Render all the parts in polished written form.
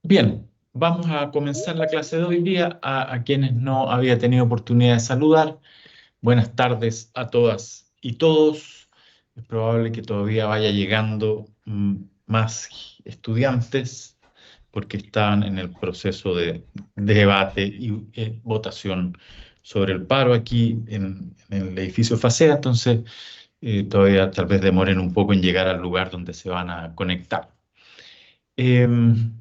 Bien, vamos a comenzar la clase de hoy día. A quienes no había tenido oportunidad de saludar, buenas tardes a todas y todos. Es probable que todavía vaya llegando más estudiantes porque están en el proceso de debate y votación sobre el paro aquí en el edificio FACEA. Entonces, todavía tal vez demoren un poco en llegar al lugar donde se van a conectar. Em,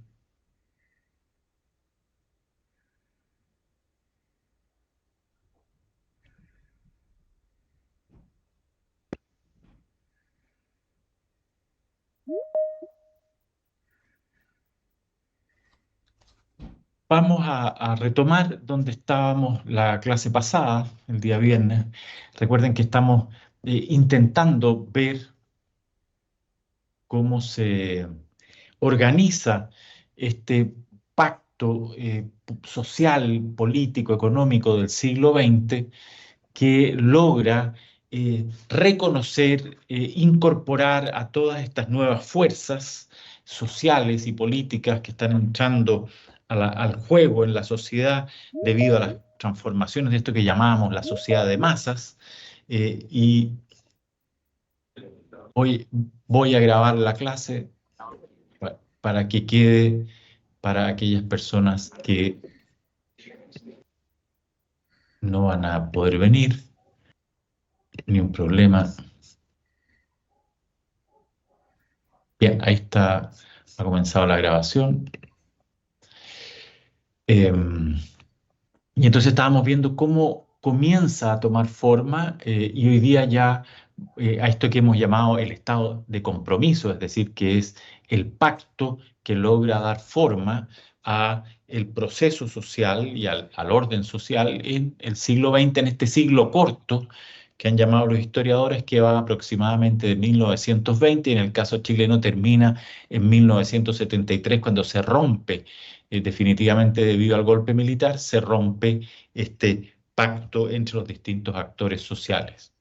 Vamos a retomar donde estábamos la clase pasada, el día viernes. Recuerden que estamos intentando ver cómo se organiza este pacto social, político, económico del siglo XX que logra reconocer, incorporar a todas estas nuevas fuerzas sociales y políticas que están entrando al juego en la sociedad debido a las transformaciones de esto que llamamos la sociedad de masas. Y hoy voy a grabar la clase para que quede para aquellas personas que no van a poder venir, ni un problema. Bien, ahí está, ha comenzado la grabación. Y entonces estábamos viendo cómo comienza a tomar forma y hoy día ya a esto que hemos llamado el estado de compromiso, es decir, que es el pacto que logra dar forma a el proceso social y al orden social en el siglo XX, en este siglo corto que han llamado los historiadores, que va aproximadamente de 1920 y en el caso chileno termina en 1973 cuando se rompe definitivamente debido al golpe militar, se rompe este pacto entre los distintos actores sociales.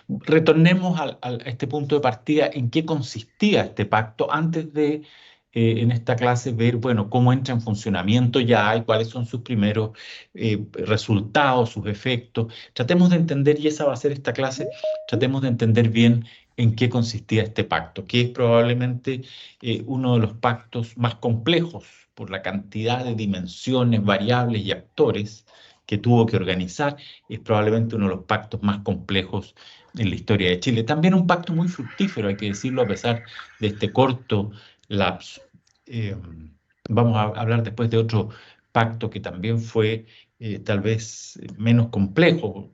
Retornemos a este punto de partida, en qué consistía este pacto antes de, en esta clase, ver, bueno, cómo entra en funcionamiento ya y cuáles son sus primeros resultados, sus efectos. Tratemos de entender, y esa va a ser esta clase, tratemos de entender bien en qué consistía este pacto, que es probablemente uno de los pactos más complejos por la cantidad de dimensiones, variables y actores que tuvo que organizar. Es probablemente uno de los pactos más complejos en la historia de Chile. También un pacto muy fructífero, hay que decirlo, a pesar de este corto lapso. Eh, Vamos a hablar después de otro pacto que también fue tal vez menos complejo,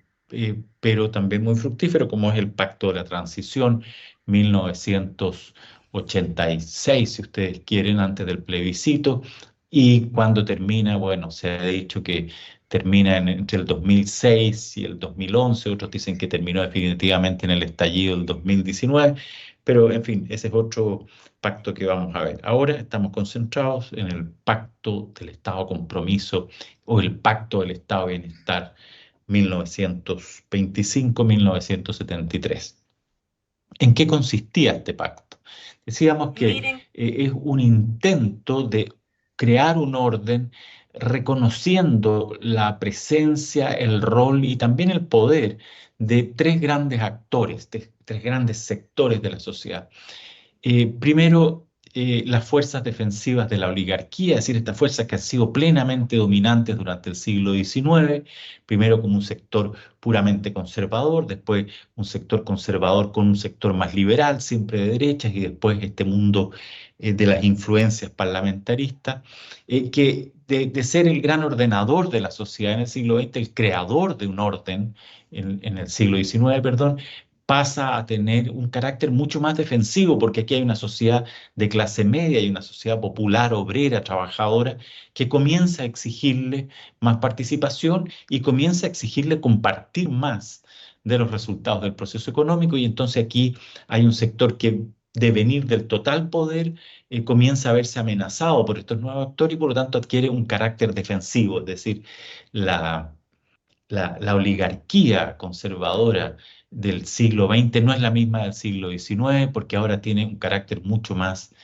pero también muy fructífero, como es el Pacto de la Transición 1986, si ustedes quieren, antes del plebiscito. Y cuando termina, bueno, se ha dicho que termina entre el 2006 y el 2011, otros dicen que terminó definitivamente en el estallido del 2019, pero en fin, ese es otro pacto que vamos a ver. Ahora estamos concentrados en el pacto del Estado de Compromiso o el pacto del Estado de Bienestar 1925-1973. ¿En qué consistía este pacto? Decíamos que es un intento de crear un orden reconociendo la presencia, el rol y también el poder de tres grandes actores, de tres grandes sectores de la sociedad. Primero, las fuerzas defensivas de la oligarquía, es decir, estas fuerzas que han sido plenamente dominantes durante el siglo XIX, primero como un sector puramente conservador, después un sector conservador con un sector más liberal, siempre de derechas, y después este mundo de las influencias parlamentaristas, que de ser el gran ordenador de la sociedad en el siglo XX, el creador de un orden en el siglo XIX, perdón, pasa a tener un carácter mucho más defensivo, porque aquí hay una sociedad de clase media y una sociedad popular, obrera, trabajadora, que comienza a exigirle más participación y comienza a exigirle compartir más de los resultados del proceso económico. Y entonces aquí hay un sector que de venir del total poder comienza a verse amenazado por estos nuevos actores y por lo tanto adquiere un carácter defensivo, es decir, la la oligarquía conservadora del siglo XX no es la misma del siglo XIX, porque ahora tiene un carácter mucho más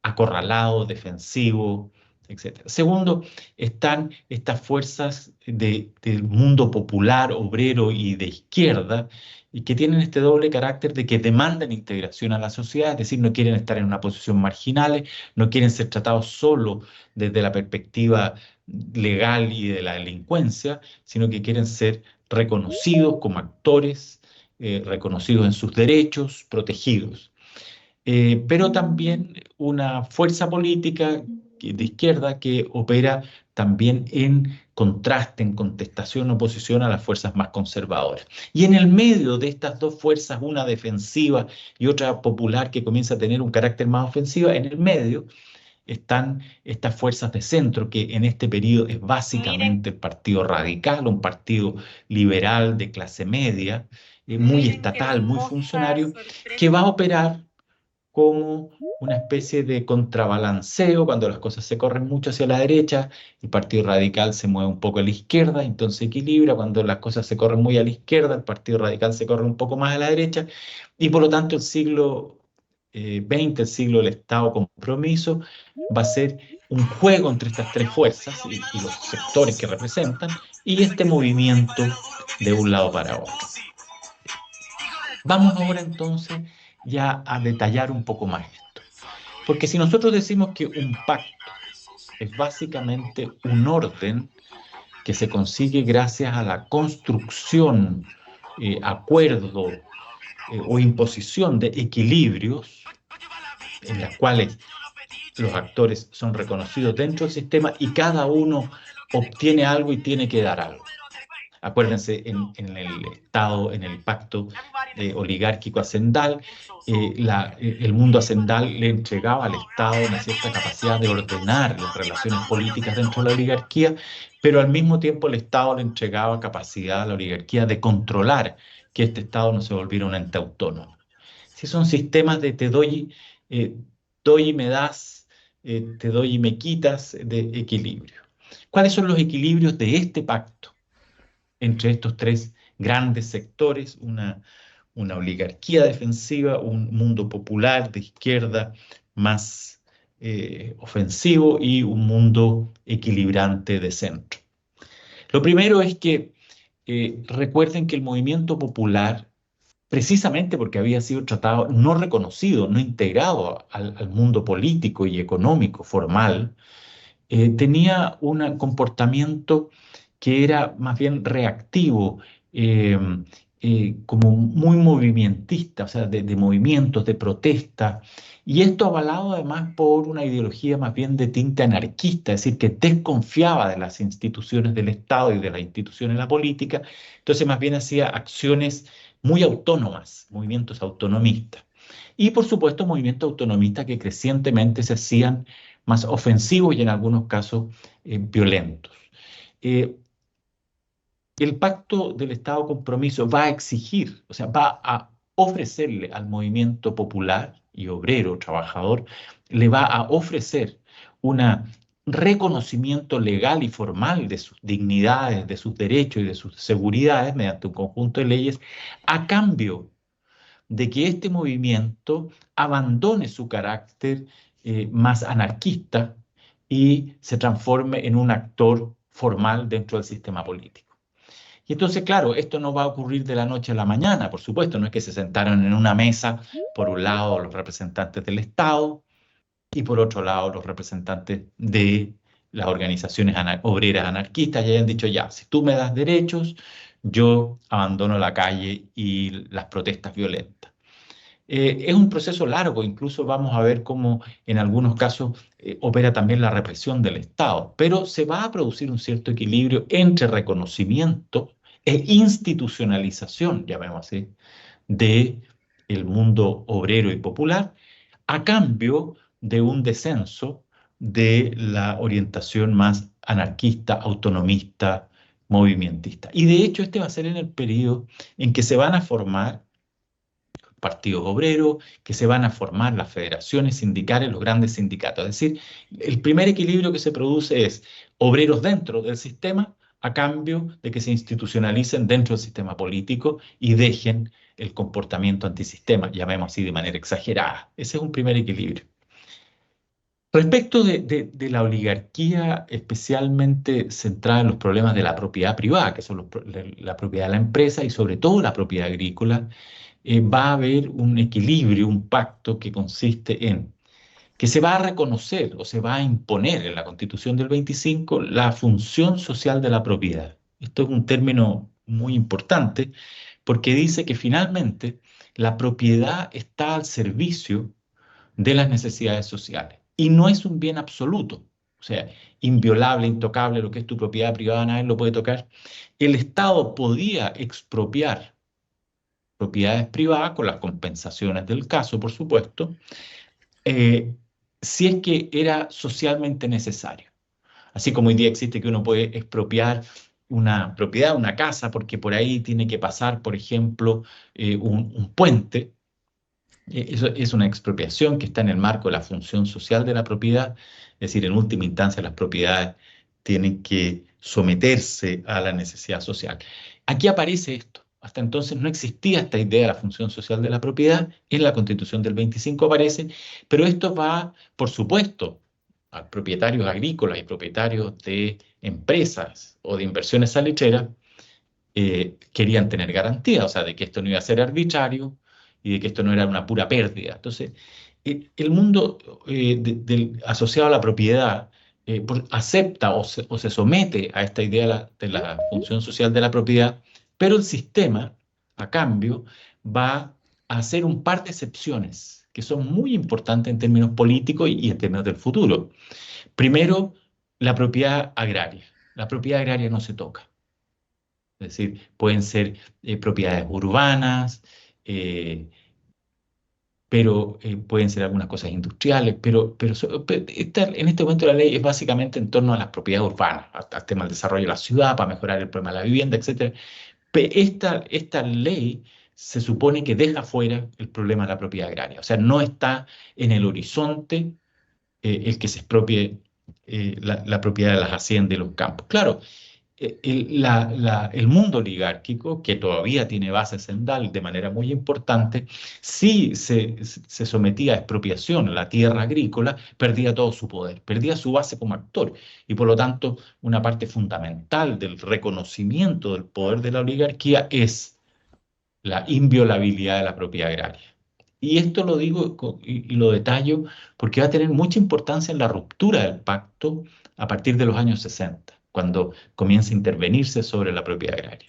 acorralado, defensivo, etc. Segundo, están estas fuerzas del mundo popular, obrero y de izquierda, y que tienen este doble carácter de que demandan integración a la sociedad, es decir, no quieren estar en una posición marginal, no quieren ser tratados solo desde la perspectiva legal y de la delincuencia, sino que quieren ser reconocidos como actores, reconocidos en sus derechos, protegidos. Pero también una fuerza política de izquierda que opera también en contraste, en contestación, oposición a las fuerzas más conservadoras. Y en el medio de estas dos fuerzas, una defensiva y otra popular que comienza a tener un carácter más ofensivo, en el medio están estas fuerzas de centro, que en este periodo es básicamente el Partido Radical, un partido liberal de clase media, muy estatal, muy funcionario, que va a operar como una especie de contrabalanceo cuando las cosas se corren mucho hacia la derecha, el Partido Radical se mueve un poco a la izquierda, entonces equilibra, cuando las cosas se corren muy a la izquierda, el Partido Radical se corre un poco más a la derecha, y por lo tanto el siglo XX, el siglo del Estado compromiso, va a ser un juego entre estas tres fuerzas y los sectores que representan, y este movimiento de un lado para otro. Vamos ahora entonces ya a detallar un poco más esto. Porque si nosotros decimos que un pacto es básicamente un orden que se consigue gracias a la construcción, acuerdo o imposición de equilibrios en las cuales los actores son reconocidos dentro del sistema y cada uno obtiene algo y tiene que dar algo. Acuérdense, en el Estado, en el pacto oligárquico hacendal, el mundo hacendal le entregaba al Estado una cierta capacidad de ordenar las relaciones políticas dentro de la oligarquía, pero al mismo tiempo el Estado le entregaba capacidad a la oligarquía de controlar que este Estado no se volviera un ente autónomo. Si son sistemas de eh, doy y me das, te doy y me quitas de equilibrio. ¿Cuáles son los equilibrios de este pacto entre estos tres grandes sectores? Una oligarquía defensiva, un mundo popular de izquierda más ofensivo y un mundo equilibrante de centro. Lo primero es que recuerden que el movimiento popular, precisamente porque había sido tratado, no reconocido, no integrado al mundo político y económico formal, tenía un comportamiento que era más bien reactivo, eh, como muy movimentista, o sea, de movimientos, de protesta, y esto avalado además por una ideología más bien de tinte anarquista, es decir, que desconfiaba de las instituciones del Estado y de las instituciones de la política, entonces más bien hacía acciones muy autónomas, movimientos autonomistas. Y por supuesto movimientos autonomistas que crecientemente se hacían más ofensivos y en algunos casos violentos. Eh, el pacto del Estado compromiso va a exigir, o sea, va a ofrecerle al movimiento popular y obrero, trabajador, le va a ofrecer un reconocimiento legal y formal de sus dignidades, de sus derechos y de sus seguridades mediante un conjunto de leyes, a cambio de que este movimiento abandone su carácter más anarquista y se transforme en un actor formal dentro del sistema político. Y entonces, claro, esto no va a ocurrir de la noche a la mañana, por supuesto, no es que se sentaron en una mesa, por un lado los representantes del Estado y por otro lado los representantes de las organizaciones obreras anarquistas y hayan dicho, ya, si tú me das derechos, yo abandono la calle y las protestas violentas. Es un proceso largo, incluso vamos a ver cómo en algunos casos opera también la represión del Estado, pero se va a producir un cierto equilibrio entre reconocimiento e institucionalización, llamemos así, de el mundo obrero y popular, a cambio de un descenso de la orientación más anarquista, autonomista, movimentista. Y de hecho este va a ser en el periodo en que se van a formar partidos obreros, que se van a formar las federaciones sindicales, los grandes sindicatos. Es decir, el primer equilibrio que se produce es obreros dentro del sistema a cambio de que se institucionalicen dentro del sistema político y dejen el comportamiento antisistema, llamemos así de manera exagerada. Ese es un primer equilibrio. Respecto de la oligarquía, especialmente centrada en los problemas de la propiedad privada, que son la propiedad de la empresa y sobre todo la propiedad agrícola, va a haber un equilibrio, un pacto que consiste en que se va a reconocer o se va a imponer en la Constitución del 25 la función social de la propiedad. Esto es un término muy importante porque dice que finalmente la propiedad está al servicio de las necesidades sociales y no es un bien absoluto, o sea, inviolable, intocable, lo que es tu propiedad privada, nadie lo puede tocar. El Estado podía expropiar propiedades privadas con las compensaciones del caso, por supuesto, eh, si es que era socialmente necesario. Así como hoy día existe que uno puede expropiar una propiedad, una casa, porque por ahí tiene que pasar, por ejemplo, un puente. Eso es una expropiación que está en el marco de la función social de la propiedad. Es decir, en última instancia las propiedades tienen que someterse a la necesidad social. Aquí aparece esto. Hasta entonces no existía esta idea de la función social de la propiedad. En la Constitución del 25 aparece, pero esto va, por supuesto, a propietarios agrícolas y propietarios de empresas o de inversiones salicheras querían tener garantía, o sea, de que esto no iba a ser arbitrario y de que esto no era una pura pérdida. Entonces, el mundo asociado a la propiedad acepta o se somete a esta idea de la función social de la propiedad, pero el sistema, a cambio, va a hacer un par de excepciones que son muy importantes en términos políticos y en términos del futuro. Primero, la propiedad agraria. La propiedad agraria no se toca. Es decir, pueden ser propiedades urbanas, eh, pero pueden ser algunas cosas industriales, en este momento la ley es básicamente en torno a las propiedades urbanas, al tema del desarrollo de la ciudad, para mejorar el problema de la vivienda, etcétera. Esta ley se supone que deja fuera el problema de la propiedad agraria, o sea, no está en el horizonte el que se expropie la propiedad de las haciendas y los campos. Claro, el mundo oligárquico, que todavía tiene bases en DAL de manera muy importante, si se sometía a expropiación la tierra agrícola, perdía todo su poder, perdía su base como actor y por lo tanto una parte fundamental del reconocimiento del poder de la oligarquía es la inviolabilidad de la propiedad agraria. Y esto lo digo y lo detallo porque va a tener mucha importancia en la ruptura del pacto a partir de los años 60, cuando comienza a intervenirse sobre la propiedad agraria.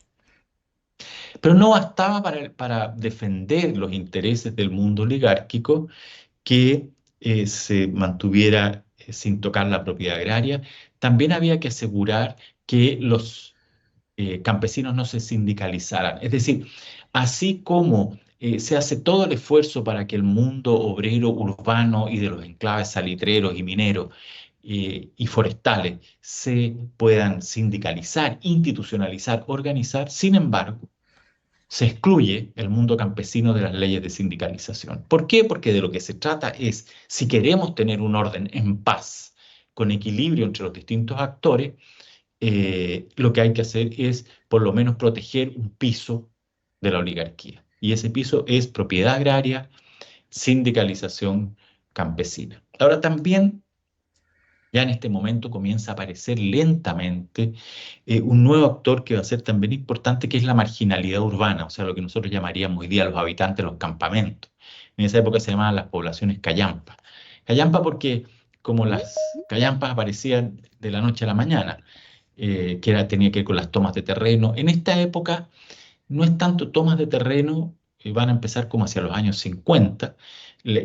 Pero no bastaba para defender los intereses del mundo oligárquico que se mantuviera sin tocar la propiedad agraria. También había que asegurar que los campesinos no se sindicalizaran. Es decir, así como se hace todo el esfuerzo para que el mundo obrero urbano y de los enclaves salitreros y mineros y forestales se puedan sindicalizar, institucionalizar, organizar, sin embargo, se excluye el mundo campesino de las leyes de sindicalización. ¿Por qué? Porque de lo que se trata es, si queremos tener un orden en paz, con equilibrio entre los distintos actores, lo que hay que hacer es por lo menos proteger un piso de la oligarquía. Y ese piso es propiedad agraria, sindicalización campesina. Ahora también, ya en este momento comienza a aparecer lentamente un nuevo actor que va a ser también importante, que es la marginalidad urbana, o sea, lo que nosotros llamaríamos hoy día los habitantes de los campamentos. En esa época se llamaban las poblaciones callampa. Callampa porque como las callampas aparecían de la noche a la mañana, tenía que ver con las tomas de terreno. En esta época no es tanto tomas de terreno, van a empezar como hacia los años 50,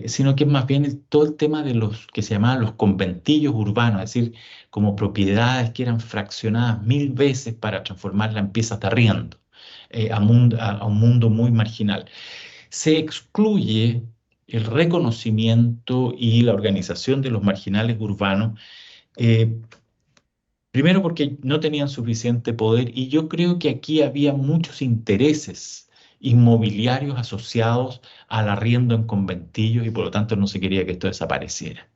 sino que es más bien todo el tema de los que se llamaban los conventillos urbanos, es decir, como propiedades que eran fraccionadas 1000 veces para transformarla en piezas de arriendo, a un mundo muy marginal. Se excluye el reconocimiento y la organización de los marginales urbanos, eh, primero porque no tenían suficiente poder y yo creo que aquí había muchos intereses inmobiliarios asociados al arriendo en conventillos y por lo tanto no se quería que esto desapareciera.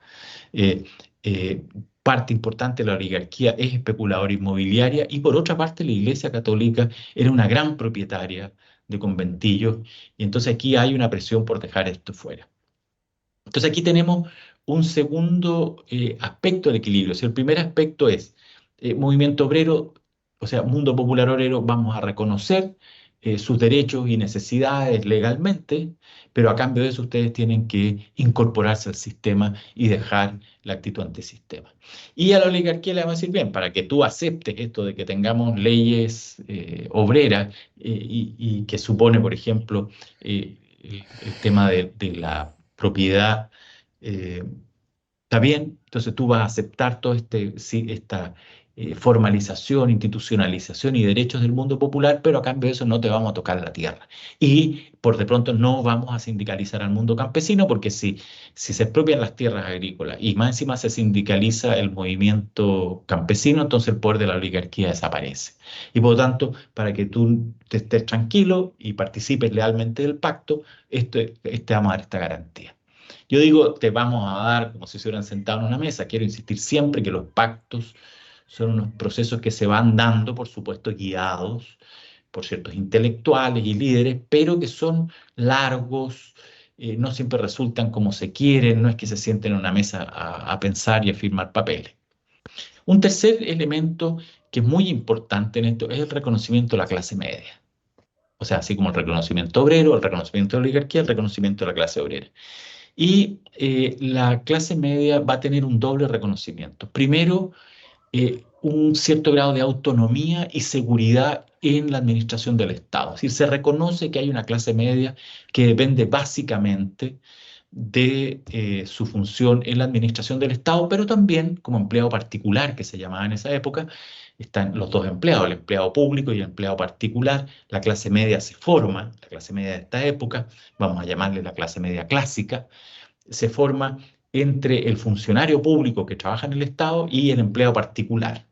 Eh, eh, Parte importante de la oligarquía es especuladora inmobiliaria y por otra parte la Iglesia Católica era una gran propietaria de conventillos y entonces aquí hay una presión por dejar esto fuera. Entonces aquí tenemos un segundo aspecto del equilibrio. Si el primer aspecto es movimiento obrero, o sea, mundo popular obrero, vamos a reconocer sus derechos y necesidades legalmente, pero a cambio de eso ustedes tienen que incorporarse al sistema y dejar la actitud antisistema. Y a la oligarquía le vamos a decir, bien, para que tú aceptes esto de que tengamos leyes obreras y que supone, por ejemplo, el tema de la propiedad, eh, está bien, entonces tú vas a aceptar toda esta formalización, institucionalización y derechos del mundo popular, pero a cambio de eso no te vamos a tocar la tierra. Y por de pronto no vamos a sindicalizar al mundo campesino, porque si se expropian las tierras agrícolas y más encima se sindicaliza el movimiento campesino, entonces el poder de la oligarquía desaparece. Y por lo tanto, para que tú te estés tranquilo y participes lealmente del pacto, te vamos a dar esta garantía. Yo digo, te vamos a dar como si se hubieran sentado en una mesa. Quiero insistir siempre que los pactos son unos procesos que se van dando, por supuesto, guiados por ciertos intelectuales y líderes, pero que son largos, no siempre resultan como se quieren, no es que se sienten en una mesa a pensar y a firmar papeles. Un tercer elemento que es muy importante en esto es el reconocimiento de la clase media. O sea, así como el reconocimiento obrero, el reconocimiento de la oligarquía, el reconocimiento de la clase obrera. Y la clase media va a tener un doble reconocimiento. Primero, un cierto grado de autonomía y seguridad en la administración del Estado. Es decir, se reconoce que hay una clase media que depende básicamente de su función en la administración del Estado, pero también como empleado particular, que se llamaba en esa época, están los dos empleados, el empleado público y el empleado particular. La clase media se forma, la clase media de esta época, vamos a llamarle la clase media clásica, se forma entre el funcionario público que trabaja en el Estado y el empleado particular.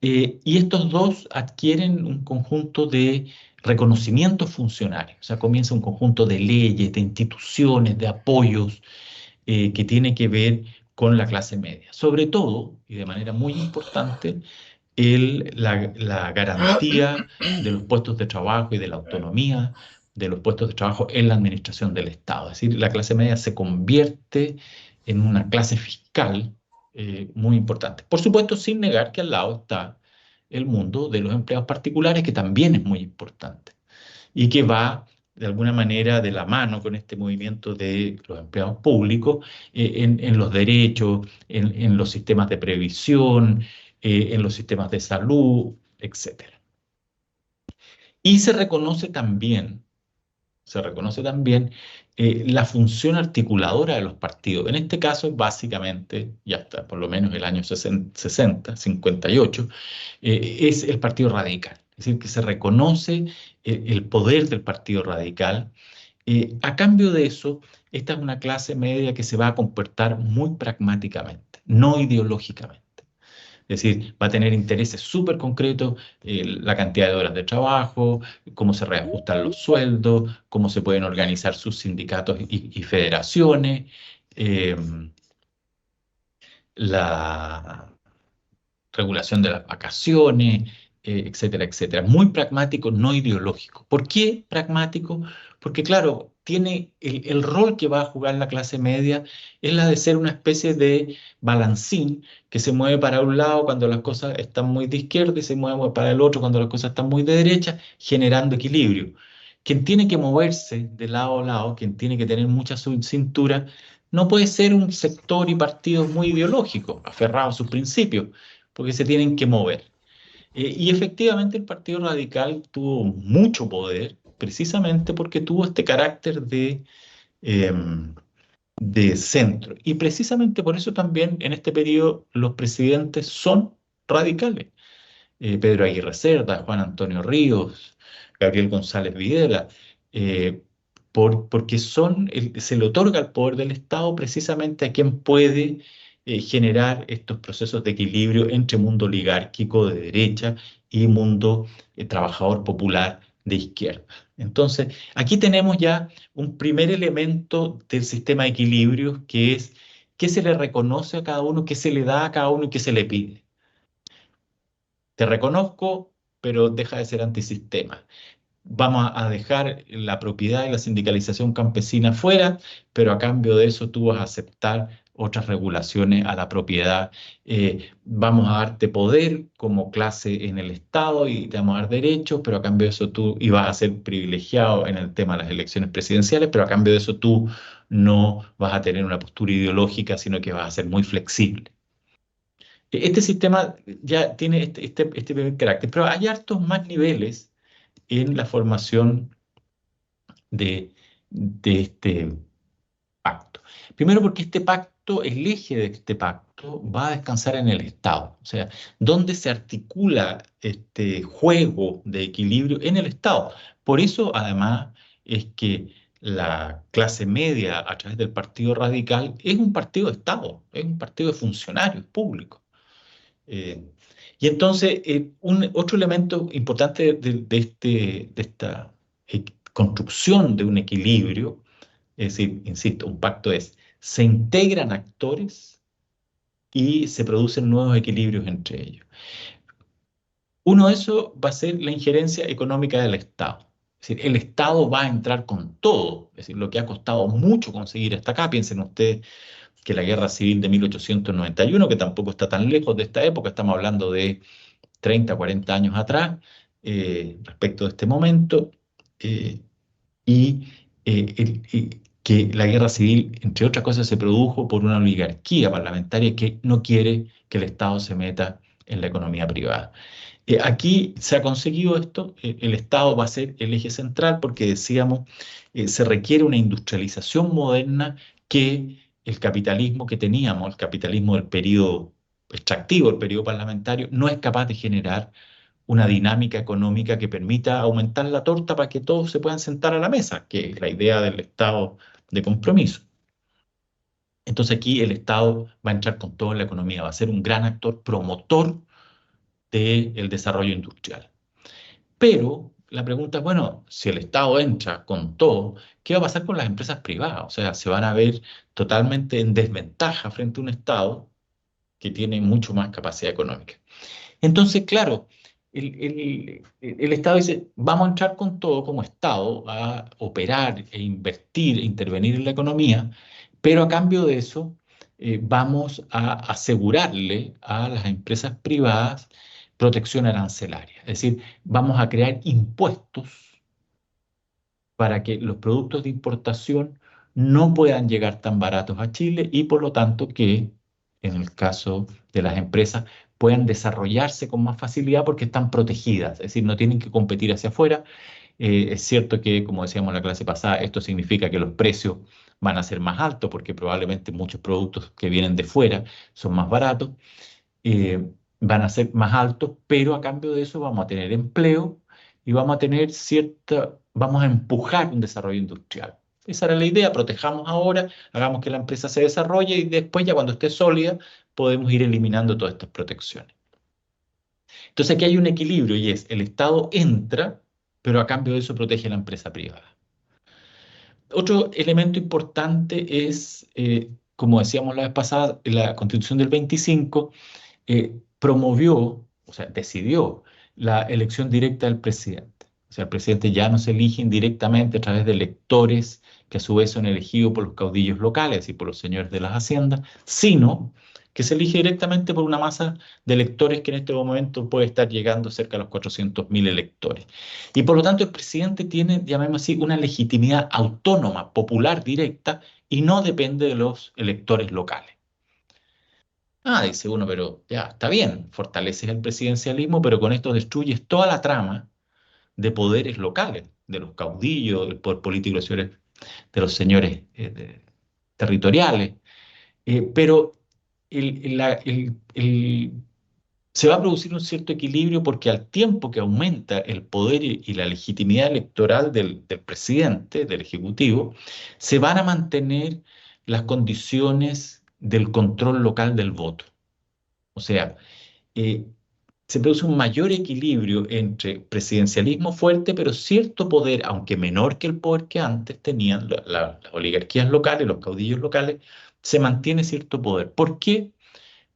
Y estos dos adquieren un conjunto de reconocimientos funcionarios, o sea, comienza un conjunto de leyes, de instituciones, de apoyos que tiene que ver con la clase media. Sobre todo, y de manera muy importante, la garantía de los puestos de trabajo y de la autonomía de los puestos de trabajo en la administración del Estado. Es decir, la clase media se convierte en una clase fiscal muy importante. Por supuesto, sin negar que al lado está el mundo de los empleados particulares, que también es muy importante y que va de alguna manera de la mano con este movimiento de los empleados públicos en los derechos, en los sistemas de previsión, en los sistemas de salud, etcétera. Y se reconoce también la función articuladora de los partidos. En este caso, básicamente, ya hasta por lo menos el año 60, 58, es el Partido Radical. Es decir, que se reconoce el poder del Partido Radical. A cambio de eso, esta es una clase media que se va a comportar muy pragmáticamente, no ideológicamente. Es decir, va a tener intereses súper concretos, la cantidad de horas de trabajo, cómo se reajustan los sueldos, cómo se pueden organizar sus sindicatos y federaciones, eh, la regulación de las vacaciones, etcétera, etcétera. Muy pragmático, no ideológico. ¿Por qué pragmático? Porque, claro, tiene el rol que va a jugar la clase media es la de ser una especie de balancín que se mueve para un lado cuando las cosas están muy de izquierda y se mueve para el otro cuando las cosas están muy de derecha, generando equilibrio. Quien tiene que moverse de lado a lado, quien tiene que tener mucha cintura, no puede ser un sector y partido muy ideológico, aferrado a sus principios, porque se tienen que mover. Y efectivamente el Partido Radical tuvo mucho poder, precisamente porque tuvo este carácter eh, de centro. Y precisamente por eso también en este periodo los presidentes son radicales. Pedro Aguirre Cerda, Juan Antonio Ríos, Gabriel González Videla, eh, porque se le otorga el poder del Estado precisamente a quien puede generar estos procesos de equilibrio entre mundo oligárquico de derecha y mundo trabajador popular de izquierda. Entonces, aquí tenemos ya un primer elemento del sistema de equilibrios que es qué se le reconoce a cada uno, qué se le da a cada uno y qué se le pide. Te reconozco, pero deja de ser antisistema. vamos a dejar la propiedad y la sindicalización campesina fuera, pero a cambio de eso tú vas a aceptar otras regulaciones a la propiedad. Vamos a darte poder como clase en el Estado y te vamos a dar derechos, pero a cambio de eso tú ibas a ser privilegiado en el tema de las elecciones presidenciales, pero a cambio de eso tú no vas a tener una postura ideológica, sino que vas a ser muy flexible. Este sistema ya tiene este primer carácter, pero hay hartos más niveles en la formación de este pacto. Primero porque este pacto, el eje de este pacto va a descansar en el Estado. O sea, ¿dónde se articula este juego de equilibrio? En el Estado. Por eso, además, es que la clase media a través del Partido Radical es un partido de Estado, es un partido de funcionarios públicos. Eh, y entonces, otro elemento importante de esta construcción de un equilibrio, es decir, insisto, un pacto es, se integran actores y se producen nuevos equilibrios entre ellos. Uno de esos va a ser la injerencia económica del Estado. Es decir, el Estado va a entrar con todo, es decir, lo que ha costado mucho conseguir hasta acá. Piensen ustedes que la guerra civil de 1891, que tampoco está tan lejos de esta época, estamos hablando de 30, 40 años atrás, respecto de este momento, eh, y que la guerra civil, entre otras cosas, se produjo por una oligarquía parlamentaria que no quiere que el Estado se meta en la economía privada. Aquí se ha conseguido esto, el Estado va a ser el eje central porque decíamos, se requiere una industrialización moderna que el capitalismo que teníamos, el capitalismo del periodo extractivo, el periodo parlamentario, no es capaz de generar una dinámica económica que permita aumentar la torta para que todos se puedan sentar a la mesa, que es la idea del Estado de compromiso. Entonces aquí el Estado va a entrar con todo en la economía, va a ser un gran actor promotor del desarrollo industrial. Pero la pregunta es, bueno, si el Estado entra con todo, ¿qué va a pasar con las empresas privadas? O sea, se van a ver totalmente en desventaja frente a un Estado que tiene mucho más capacidad económica. Entonces, claro, el Estado dice, vamos a entrar con todo como Estado a operar e invertir, e intervenir en la economía, pero a cambio de eso vamos a asegurarle a las empresas privadas protección arancelaria. Es decir, vamos a crear impuestos para que los productos de importación no puedan llegar tan baratos a Chile y por lo tanto que en el caso de las empresas puedan desarrollarse con más facilidad porque están protegidas, es decir, no tienen que competir hacia afuera. Es cierto que, como decíamos en la clase pasada, esto significa que los precios van a ser más altos porque probablemente muchos productos que vienen de fuera son más baratos, van a ser más altos, pero a cambio de eso vamos a tener empleo y vamos a tener vamos a empujar un desarrollo industrial. Esa era la idea, protejamos ahora, hagamos que la empresa se desarrolle y después ya cuando esté sólida podemos ir eliminando todas estas protecciones. Entonces aquí hay un equilibrio y es el Estado entra, pero a cambio de eso protege a la empresa privada. Otro elemento importante es, como decíamos la vez pasada, la Constitución del 25 promovió, o sea, decidió la elección directa del presidente. O sea, el presidente ya no se elige indirectamente a través de electores que a su vez son elegidos por los caudillos locales y por los señores de las haciendas, sino que se elige directamente por una masa de electores que en este momento puede estar llegando cerca de los 400.000 electores. Y por lo tanto el presidente tiene, llamémoslo así, una legitimidad autónoma, popular, directa, y no depende de los electores locales. Ah, dice uno, pero ya, está bien, fortaleces el presidencialismo, pero con esto destruyes toda la trama de poderes locales, de los caudillos, del poder político de los señores territoriales. Pero se va a producir un cierto equilibrio porque al tiempo que aumenta el poder y la legitimidad electoral del presidente, del ejecutivo, se van a mantener las condiciones del control local del voto. O sea, eh, se produce un mayor equilibrio entre presidencialismo fuerte, pero cierto poder, aunque menor que el poder que antes tenían las oligarquías locales, los caudillos locales, se mantiene cierto poder. ¿Por qué?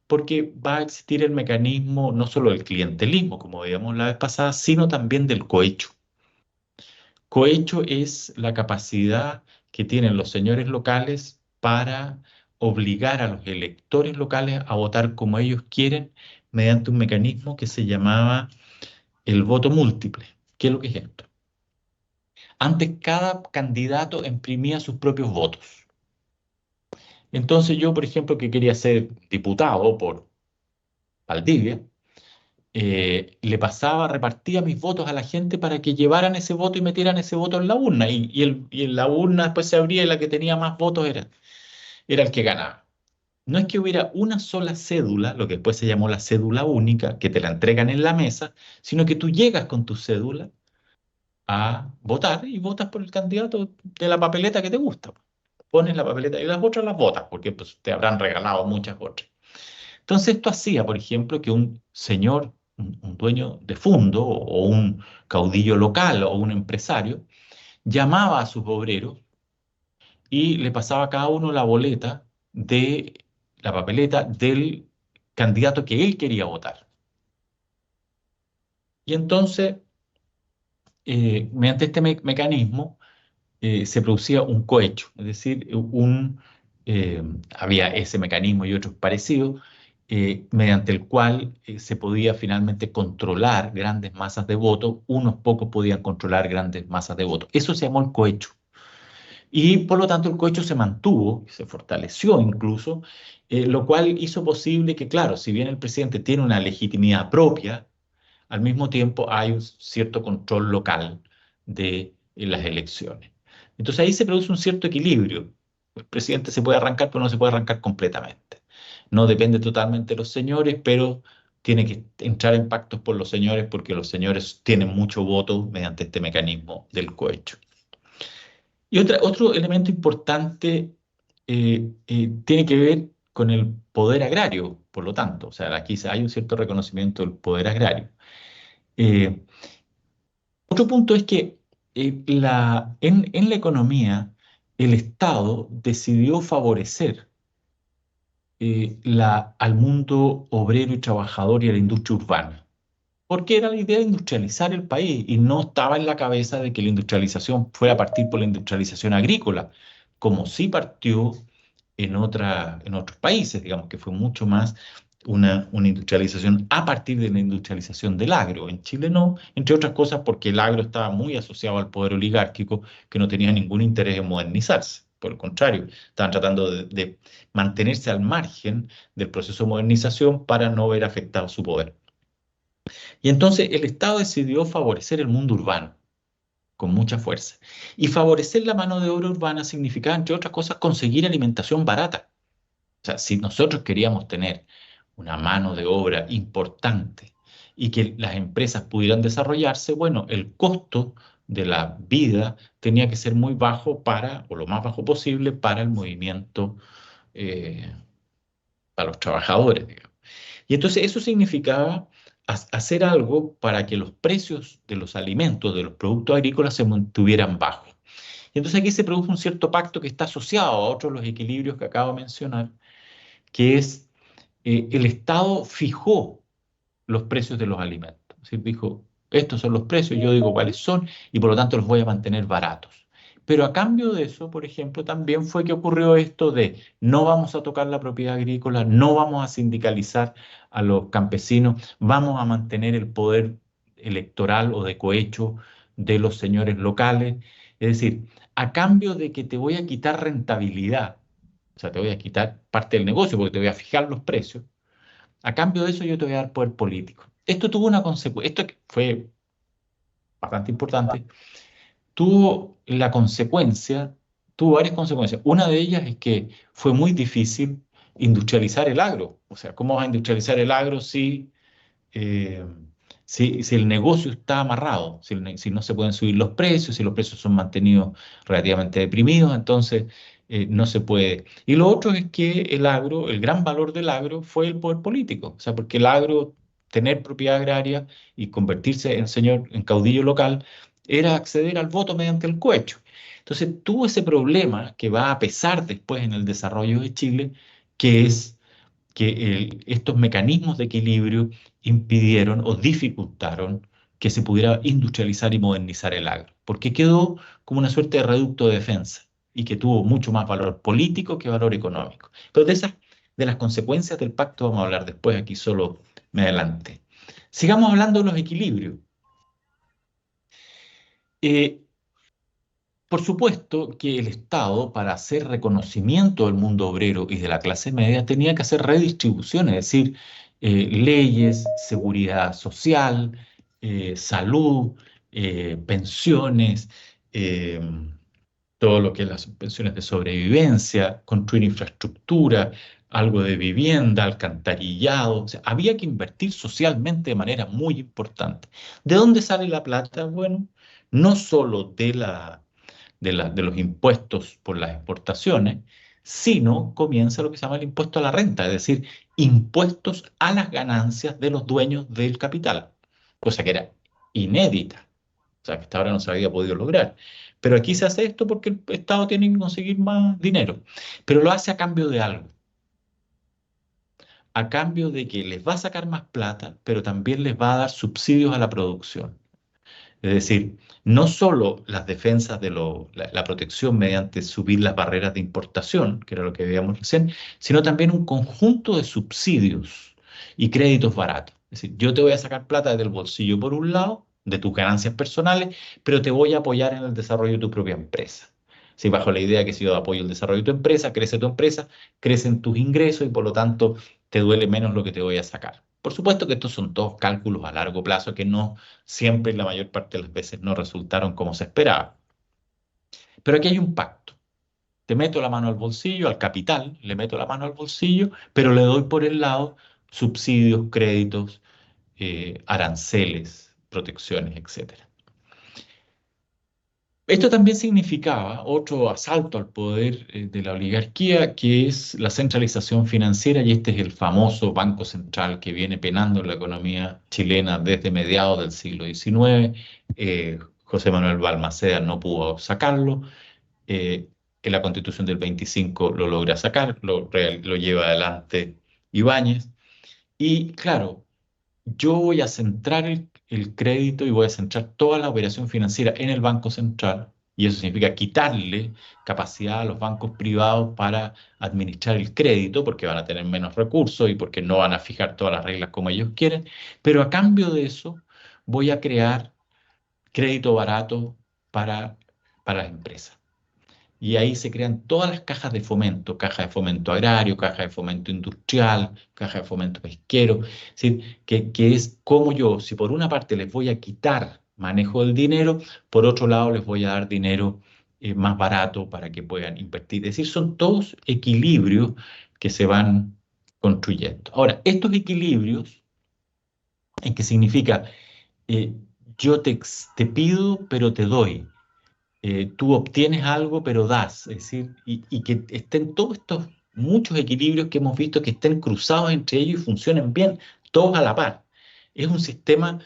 Porque va a existir el mecanismo no solo del clientelismo, como veíamos la vez pasada, sino también del cohecho. Cohecho es la capacidad que tienen los señores locales para obligar a los electores locales a votar como ellos quieren mediante un mecanismo que se llamaba el voto múltiple. ¿Qué es lo que es esto? Antes cada candidato imprimía sus propios votos. Entonces yo, por ejemplo, que quería ser diputado por Valdivia, le pasaba, repartía mis votos a la gente para que llevaran ese voto y metieran ese voto en la urna. Y en la urna después se abría y la que tenía más votos era el que ganaba. No es que hubiera una sola cédula, lo que después se llamó la cédula única, que te la entregan en la mesa, sino que tú llegas con tu cédula a votar y votas por el candidato de la papeleta que te gusta. Pones la papeleta y las otras las votas, porque pues, te habrán regalado muchas otras. Entonces esto hacía, por ejemplo, que un señor, un dueño de fondo o un caudillo local o un empresario, llamaba a sus obreros y le pasaba a cada uno la boleta de la papeleta del candidato que él quería votar. Y entonces, mediante este mecanismo, se producía un cohecho, es decir, eh, había ese mecanismo y otros parecidos, mediante el cual se podía finalmente controlar grandes masas de votos, unos pocos podían controlar grandes masas de votos. Eso se llamó el cohecho. Y por lo tanto el cohecho se mantuvo, se fortaleció incluso, lo cual hizo posible que, claro, si bien el presidente tiene una legitimidad propia, al mismo tiempo hay un cierto control local de las elecciones. Entonces ahí se produce un cierto equilibrio. El presidente se puede arrancar, pero no se puede arrancar completamente. No depende totalmente de los señores, pero tiene que entrar en pactos por los señores porque los señores tienen mucho voto mediante este mecanismo del cohecho. Y otro elemento importante tiene que ver con el poder agrario, por lo tanto. O sea, aquí hay un cierto reconocimiento del poder agrario. Eh, Otro punto es que en la economía el Estado decidió favorecer al mundo obrero y trabajador y a la industria urbana, porque era la idea de industrializar el país y no estaba en la cabeza de que la industrialización fuera a partir por la industrialización agrícola, como sí partió en otros países, digamos que fue mucho más una industrialización a partir de la industrialización del agro. En Chile no, entre otras cosas porque el agro estaba muy asociado al poder oligárquico que no tenía ningún interés en modernizarse. Por el contrario, estaban tratando de mantenerse al margen del proceso de modernización para no ver afectado su poder. Y entonces el Estado decidió favorecer el mundo urbano con mucha fuerza. Y favorecer la mano de obra urbana significaba, entre otras cosas, conseguir alimentación barata. O sea, si nosotros queríamos tener una mano de obra importante y que las empresas pudieran desarrollarse, bueno, el costo de la vida tenía que ser muy bajo para, o lo más bajo posible, para el movimiento, eh, para los trabajadores, digamos. Y entonces eso significaba hacer algo para que los precios de los alimentos, de los productos agrícolas, se mantuvieran bajos. Y entonces aquí se produce un cierto pacto que está asociado a otros de los equilibrios que acabo de mencionar, que es el Estado fijó los precios de los alimentos. Es decir, dijo, estos son los precios, yo digo cuáles son y por lo tanto los voy a mantener baratos. Pero a cambio de eso, por ejemplo, también fue que ocurrió esto de no vamos a tocar la propiedad agrícola, no vamos a sindicalizar a los campesinos, vamos a mantener el poder electoral o de cohecho de los señores locales. Es decir, a cambio de que te voy a quitar rentabilidad, o sea, te voy a quitar parte del negocio porque te voy a fijar los precios, a cambio de eso yo te voy a dar poder político. Esto tuvo una consecuencia, esto que fue bastante importante, tuvo la consecuencia, tuvo varias consecuencias. Una de ellas es que fue muy difícil industrializar el agro. O sea, ¿cómo vas a industrializar el agro eh, si el negocio está amarrado, si no se pueden subir los precios, si los precios son mantenidos relativamente deprimidos, entonces no se puede. Y lo otro es que el agro, el gran valor del agro fue el poder político, o sea, porque el agro, tener propiedad agraria y convertirse en caudillo local, era acceder al voto mediante el cohecho. Entonces tuvo ese problema que va a pesar después en el desarrollo de Chile, que es que estos mecanismos de equilibrio impidieron o dificultaron que se pudiera industrializar y modernizar el agro. porque quedó como una suerte de reducto de defensa y que tuvo mucho más valor político que valor económico. Pero de las consecuencias del pacto vamos a hablar después, aquí solo me adelanté. Sigamos hablando de los equilibrios. Eh, por supuesto que el Estado, para hacer reconocimiento del mundo obrero y de la clase media, tenía que hacer redistribuciones, es decir, leyes, seguridad social, salud, pensiones, eh, todo lo que es las pensiones de sobrevivencia, construir infraestructura, algo de vivienda, alcantarillado. O sea, había que invertir socialmente de manera muy importante. ¿De dónde sale la plata? Bueno, no solo de los impuestos por las exportaciones, sino comienza lo que se llama el impuesto a la renta, es decir, impuestos a las ganancias de los dueños del capital, cosa que era inédita, o sea, que hasta ahora no se había podido lograr. Pero aquí se hace esto porque el Estado tiene que conseguir más dinero, pero lo hace a cambio de algo, a cambio de que les va a sacar más plata, pero también les va a dar subsidios a la producción. Es decir, no solo las defensas de la protección mediante subir las barreras de importación, que era lo que veíamos recién, sino también un conjunto de subsidios y créditos baratos. Es decir, yo te voy a sacar plata del bolsillo por un lado, de tus ganancias personales, pero te voy a apoyar en el desarrollo de tu propia empresa. Sí, bajo la idea que si yo apoyo el desarrollo de tu empresa, crecen tus ingresos y por lo tanto te duele menos lo que te voy a sacar. Por supuesto que estos son todos cálculos a largo plazo que no siempre, la mayor parte de las veces, no resultaron como se esperaba. Pero aquí hay un pacto. Te meto la mano al bolsillo, al capital, le meto la mano al bolsillo, pero le doy por el lado subsidios, créditos, aranceles, protecciones, etcétera. Esto también significaba otro asalto al poder de la oligarquía, que es la centralización financiera, y este es el famoso Banco Central que viene penando en la economía chilena desde mediados del siglo XIX. José Manuel Balmaceda no pudo sacarlo. En la Constitución del 25 lo logra sacar, lo lleva adelante Ibáñez. Y claro, yo voy a centrar el crédito y voy a centrar toda la operación financiera en el Banco Central, y eso significa quitarle capacidad a los bancos privados para administrar el crédito, porque van a tener menos recursos y porque no van a fijar todas las reglas como ellos quieren, pero a cambio de eso voy a crear crédito barato para, para las empresas. Y ahí se crean todas las cajas caja de fomento agrario, caja de fomento industrial, caja de fomento pesquero. Es decir, que es como yo, si por una parte les voy a quitar manejo del dinero, por otro lado les voy a dar dinero más barato para que puedan invertir. Es decir, son todos equilibrios que se van construyendo. Ahora, estos equilibrios, ¿en qué significa? Eh, yo te pido, pero te doy. Tú obtienes algo, pero das, es decir, y que estén todos estos muchos equilibrios que hemos visto que estén cruzados entre ellos y funcionen bien, todos a la par. Es un sistema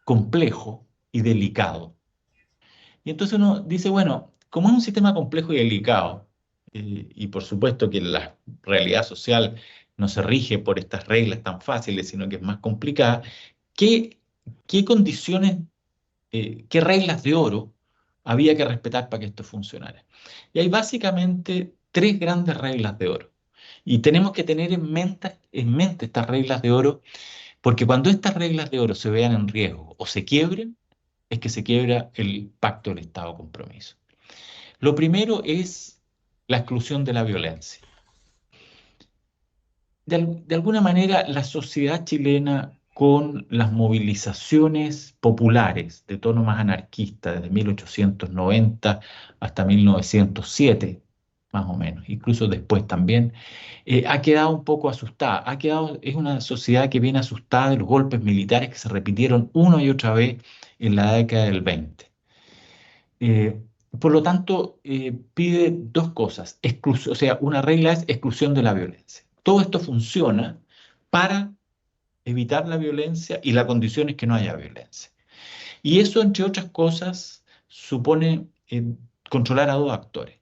complejo y delicado. Y entonces uno dice, bueno, como es un sistema complejo y delicado, y por supuesto que la realidad social no se rige por estas reglas tan fáciles, sino que es más complicada, ¿qué, qué condiciones qué reglas de oro había que respetar para que esto funcionara? Y hay básicamente tres grandes reglas de oro. Y tenemos que tener en mente estas reglas de oro, porque cuando estas reglas de oro se vean en riesgo o se quiebren, es que se quiebra el pacto del Estado compromiso. Lo primero es la exclusión de la violencia. De alguna manera, la sociedad chilena, con las movilizaciones populares de tono más anarquista desde 1890 hasta 1907, más o menos, incluso después también, ha quedado un poco asustada. Es una sociedad que viene asustada de los golpes militares que se repitieron una y otra vez en la década del 20. Eh, por lo tanto, pide dos cosas. O sea, una regla es exclusión de la violencia. Todo esto funciona para evitar la violencia, y la condición es que no haya violencia. Y eso, entre otras cosas, supone controlar a dos actores.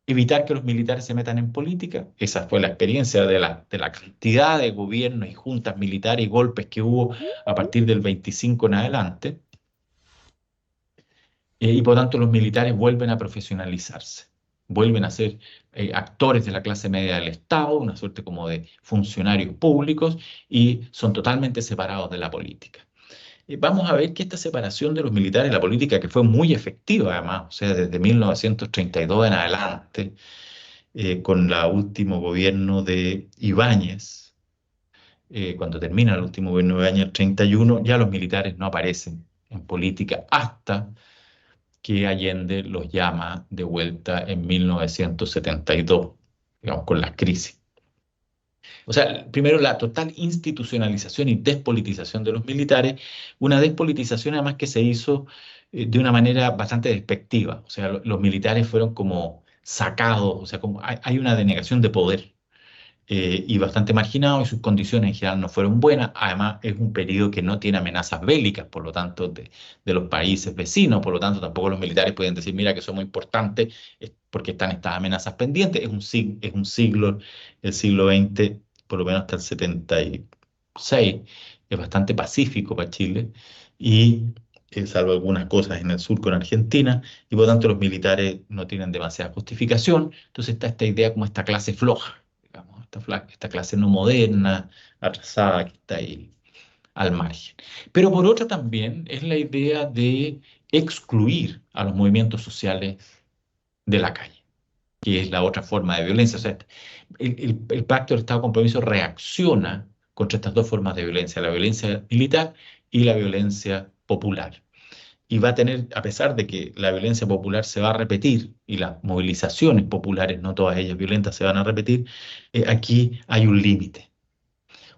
Evitar que los militares se metan en política. Esa fue la experiencia de la cantidad de gobiernos y juntas militares y golpes que hubo a partir del 25 en adelante. y por tanto los militares vuelven a profesionalizarse, vuelven a ser actores de la clase media del Estado, una suerte como de funcionarios públicos, y son totalmente separados de la política. Vamos a ver que esta separación de los militares de la política, que fue muy efectiva además, o sea, desde 1932 en adelante, con el último gobierno de Ibáñez, cuando termina el último gobierno de Ibáñez, el 31, ya los militares no aparecen en política hasta que Allende los llama de vuelta en 1972, digamos, con la crisis. O sea, primero la total institucionalización y despolitización de los militares, una despolitización además que se hizo de una manera bastante despectiva. O sea, los militares fueron como sacados, o sea, como hay una denegación de poder y bastante marginado y sus condiciones en general no fueron buenas. Además, es un periodo que no tiene amenazas bélicas, por lo tanto, de los países vecinos, por lo tanto, tampoco los militares pueden decir, mira, que somos importantes porque están estas amenazas pendientes. Es un siglo, el siglo XX, por lo menos hasta el 76, es bastante pacífico para Chile y salvo algunas cosas en el sur con Argentina, y por lo tanto los militares no tienen demasiada justificación. Entonces está esta idea como esta clase floja, digamos, esta clase no moderna, atrasada, que está ahí al margen. Pero por otra también es la idea de excluir a los movimientos sociales de la calle, que es la otra forma de violencia. O sea, el Pacto del Estado de Compromiso reacciona contra estas dos formas de violencia, la violencia militar y la violencia popular. Y va a tener, a pesar de que la violencia popular se va a repetir y las movilizaciones populares, no todas ellas violentas, se van a repetir, aquí hay un límite.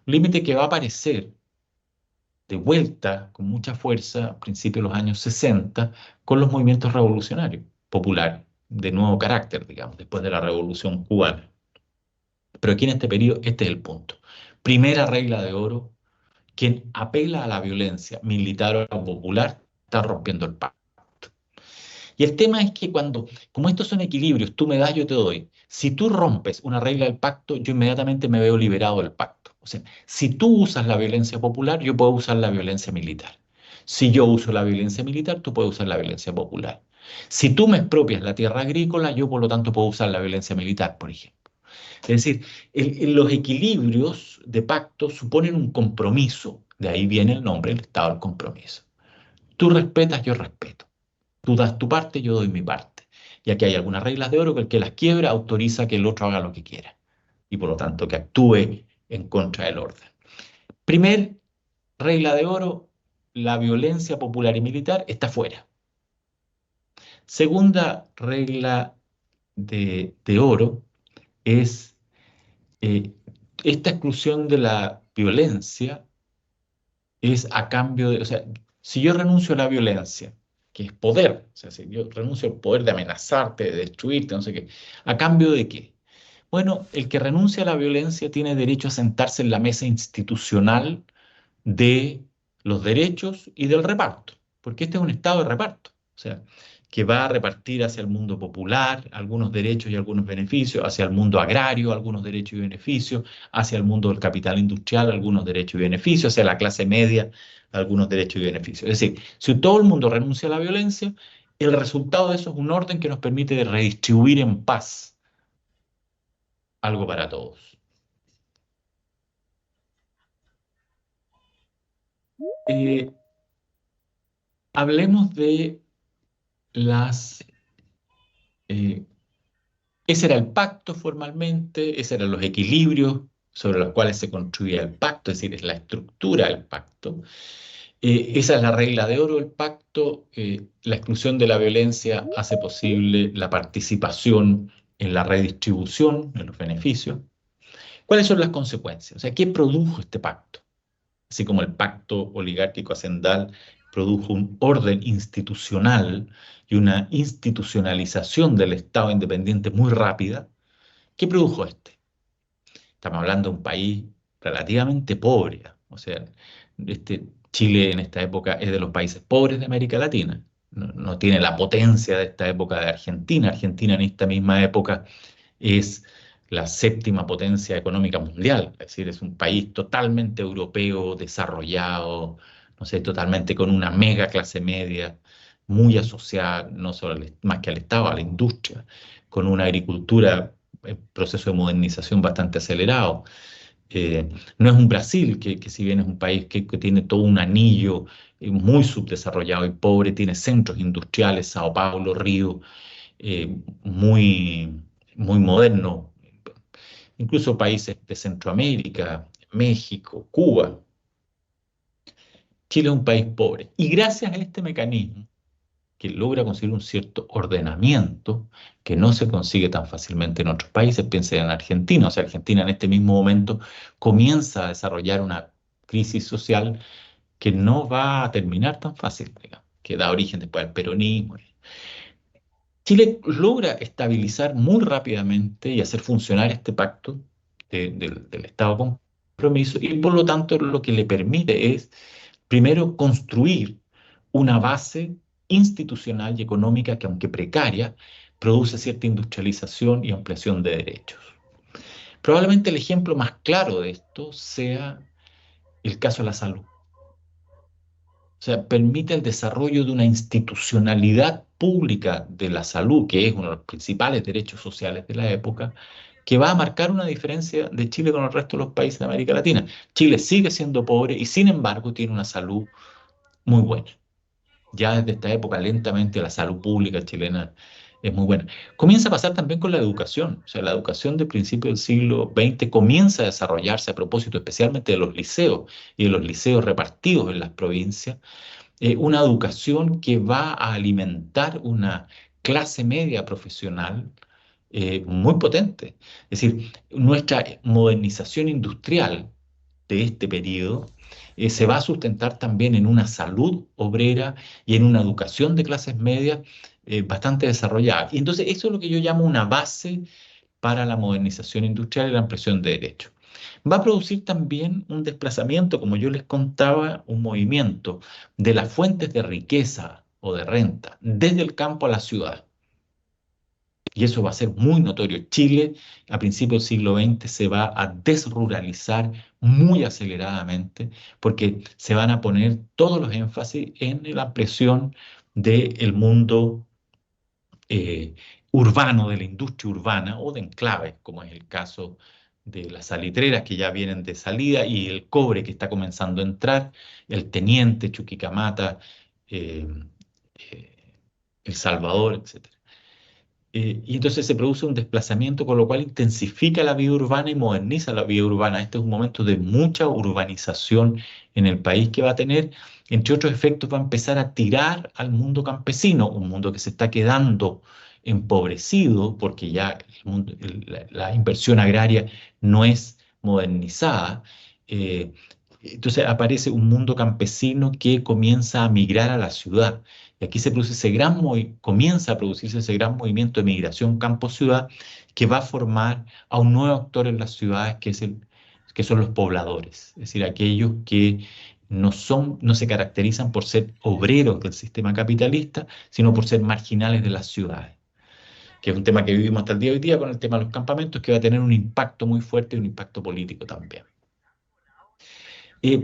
Un límite que va a aparecer de vuelta con mucha fuerza a principios de los años 60 con los movimientos revolucionarios populares de nuevo carácter, digamos, después de la Revolución cubana. Pero aquí en este periodo, este es el punto. Primera regla de oro: quien apela a la violencia militar o popular está rompiendo el pacto. Y el tema es que como estos son equilibrios, tú me das, yo te doy. Si tú rompes una regla del pacto, yo inmediatamente me veo liberado del pacto. O sea, si tú usas la violencia popular, yo puedo usar la violencia militar. Si yo uso la violencia militar, tú puedes usar la violencia popular. Si tú me expropias la tierra agrícola, yo por lo tanto puedo usar la violencia militar, por ejemplo. Es decir, los equilibrios de pacto suponen un compromiso. De ahí viene el nombre, el estado del compromiso. Tú respetas, yo respeto. Tú das tu parte, yo doy mi parte. Y aquí hay algunas reglas de oro que el que las quiebra autoriza que el otro haga lo que quiera. Y por lo tanto que actúe en contra del orden. Primer regla de oro: la violencia popular y militar está fuera. Segunda regla de oro es esta exclusión de la violencia es a cambio de, o sea, si yo renuncio a la violencia, que es poder, o sea, si yo renuncio al poder de amenazarte, de destruirte, no sé qué, ¿a cambio de qué? Bueno, el que renuncia a la violencia tiene derecho a sentarse en la mesa institucional de los derechos y del reparto, porque este es un estado de reparto, o sea, que va a repartir hacia el mundo popular algunos derechos y algunos beneficios, hacia el mundo agrario algunos derechos y beneficios, hacia el mundo del capital industrial algunos derechos y beneficios, hacia la clase media algunos derechos y beneficios. Es decir, si todo el mundo renuncia a la violencia, el resultado de eso es un orden que nos permite redistribuir en paz algo para todos. Eh, Hablemos de las eh, ese era el pacto formalmente, esos eran los equilibrios sobre los cuales se construía el pacto, es decir, es la estructura del pacto. Esa es la regla de oro del pacto. La exclusión de la violencia hace posible la participación en la redistribución, en los beneficios. ¿Cuáles son las consecuencias? O sea, ¿qué produjo este pacto? Así como el pacto oligárquico hacendal produjo un orden institucional y una institucionalización del Estado independiente muy rápida. ¿Qué produjo este? Estamos hablando de un país relativamente pobre. O sea, Chile en esta época es de los países pobres de América Latina. No tiene la potencia de esta época de Argentina. Argentina en esta misma época es la séptima potencia económica mundial. Es decir, es un país totalmente europeo, desarrollado, no sé, totalmente con una mega clase media. muy asociada no solo más que al Estado, a la industria, con una agricultura en proceso de modernización bastante acelerado. No es un Brasil, que si bien es un país que tiene todo un anillo muy subdesarrollado y pobre, tiene centros industriales, Sao Paulo, Río, muy, muy modernos, incluso países de Centroamérica, México, Cuba. Chile es un país pobre. Y gracias a este mecanismo, que logra conseguir un cierto ordenamiento que no se consigue tan fácilmente en otros países, piensa en Argentina, o sea, Argentina en este mismo momento comienza a desarrollar una crisis social que no va a terminar tan fácil, digamos, que da origen después al peronismo. Chile logra estabilizar muy rápidamente y hacer funcionar este pacto del Estado con compromiso y por lo tanto lo que le permite es primero construir una base institucional y económica que aunque precaria, produce cierta industrialización y ampliación de derechos. Probablemente el ejemplo más claro de esto sea el caso de la salud. O sea, permite el desarrollo de una institucionalidad pública de la salud, que es uno de los principales derechos sociales de la época, que va a marcar una diferencia de Chile con el resto de los países de América Latina. Chile sigue siendo pobre y sin embargo tiene una salud muy buena. Ya desde esta época lentamente la salud pública chilena es muy buena. Comienza a pasar también con la educación. O sea, la educación de principios del siglo XX comienza a desarrollarse a propósito especialmente de los liceos y de los liceos repartidos en las provincias, una educación que va a alimentar una clase media profesional muy potente. Es decir, nuestra modernización industrial de este periodo se va a sustentar también en una salud obrera y en una educación de clases medias bastante desarrollada. Y entonces eso es lo que yo llamo una base para la modernización industrial y la ampliación de derechos. Va a producir también un desplazamiento, como yo les contaba, un movimiento de las fuentes de riqueza o de renta desde el campo a la ciudad. Y eso va a ser muy notorio. Chile, a principios del siglo XX, se va a desruralizar muy aceleradamente porque se van a poner todos los énfasis en la presión del mundo eh, urbano, de la industria urbana o de enclaves, como es el caso de las salitreras que ya vienen de salida y el cobre que está comenzando a entrar, el Teniente, Chuquicamata, eh, eh, El Salvador, etc. Y entonces se produce un desplazamiento, con lo cual intensifica la vida urbana y moderniza la vida urbana. Este es un momento de mucha urbanización en el país que va a tener, entre otros efectos, va a empezar a tirar al mundo campesino, un mundo que se está quedando empobrecido porque ya la inversión agraria no es modernizada. Eh, entonces aparece un mundo campesino que comienza a migrar a la ciudad. Y aquí se produce comienza a producirse ese gran movimiento de migración campo-ciudad que va a formar a un nuevo actor en las ciudades que son los pobladores, es decir, aquellos que no se caracterizan por ser obreros del sistema capitalista, sino por ser marginales de las ciudades, que es un tema que vivimos hasta el día de hoy día con el tema de los campamentos, que va a tener un impacto muy fuerte y un impacto político también.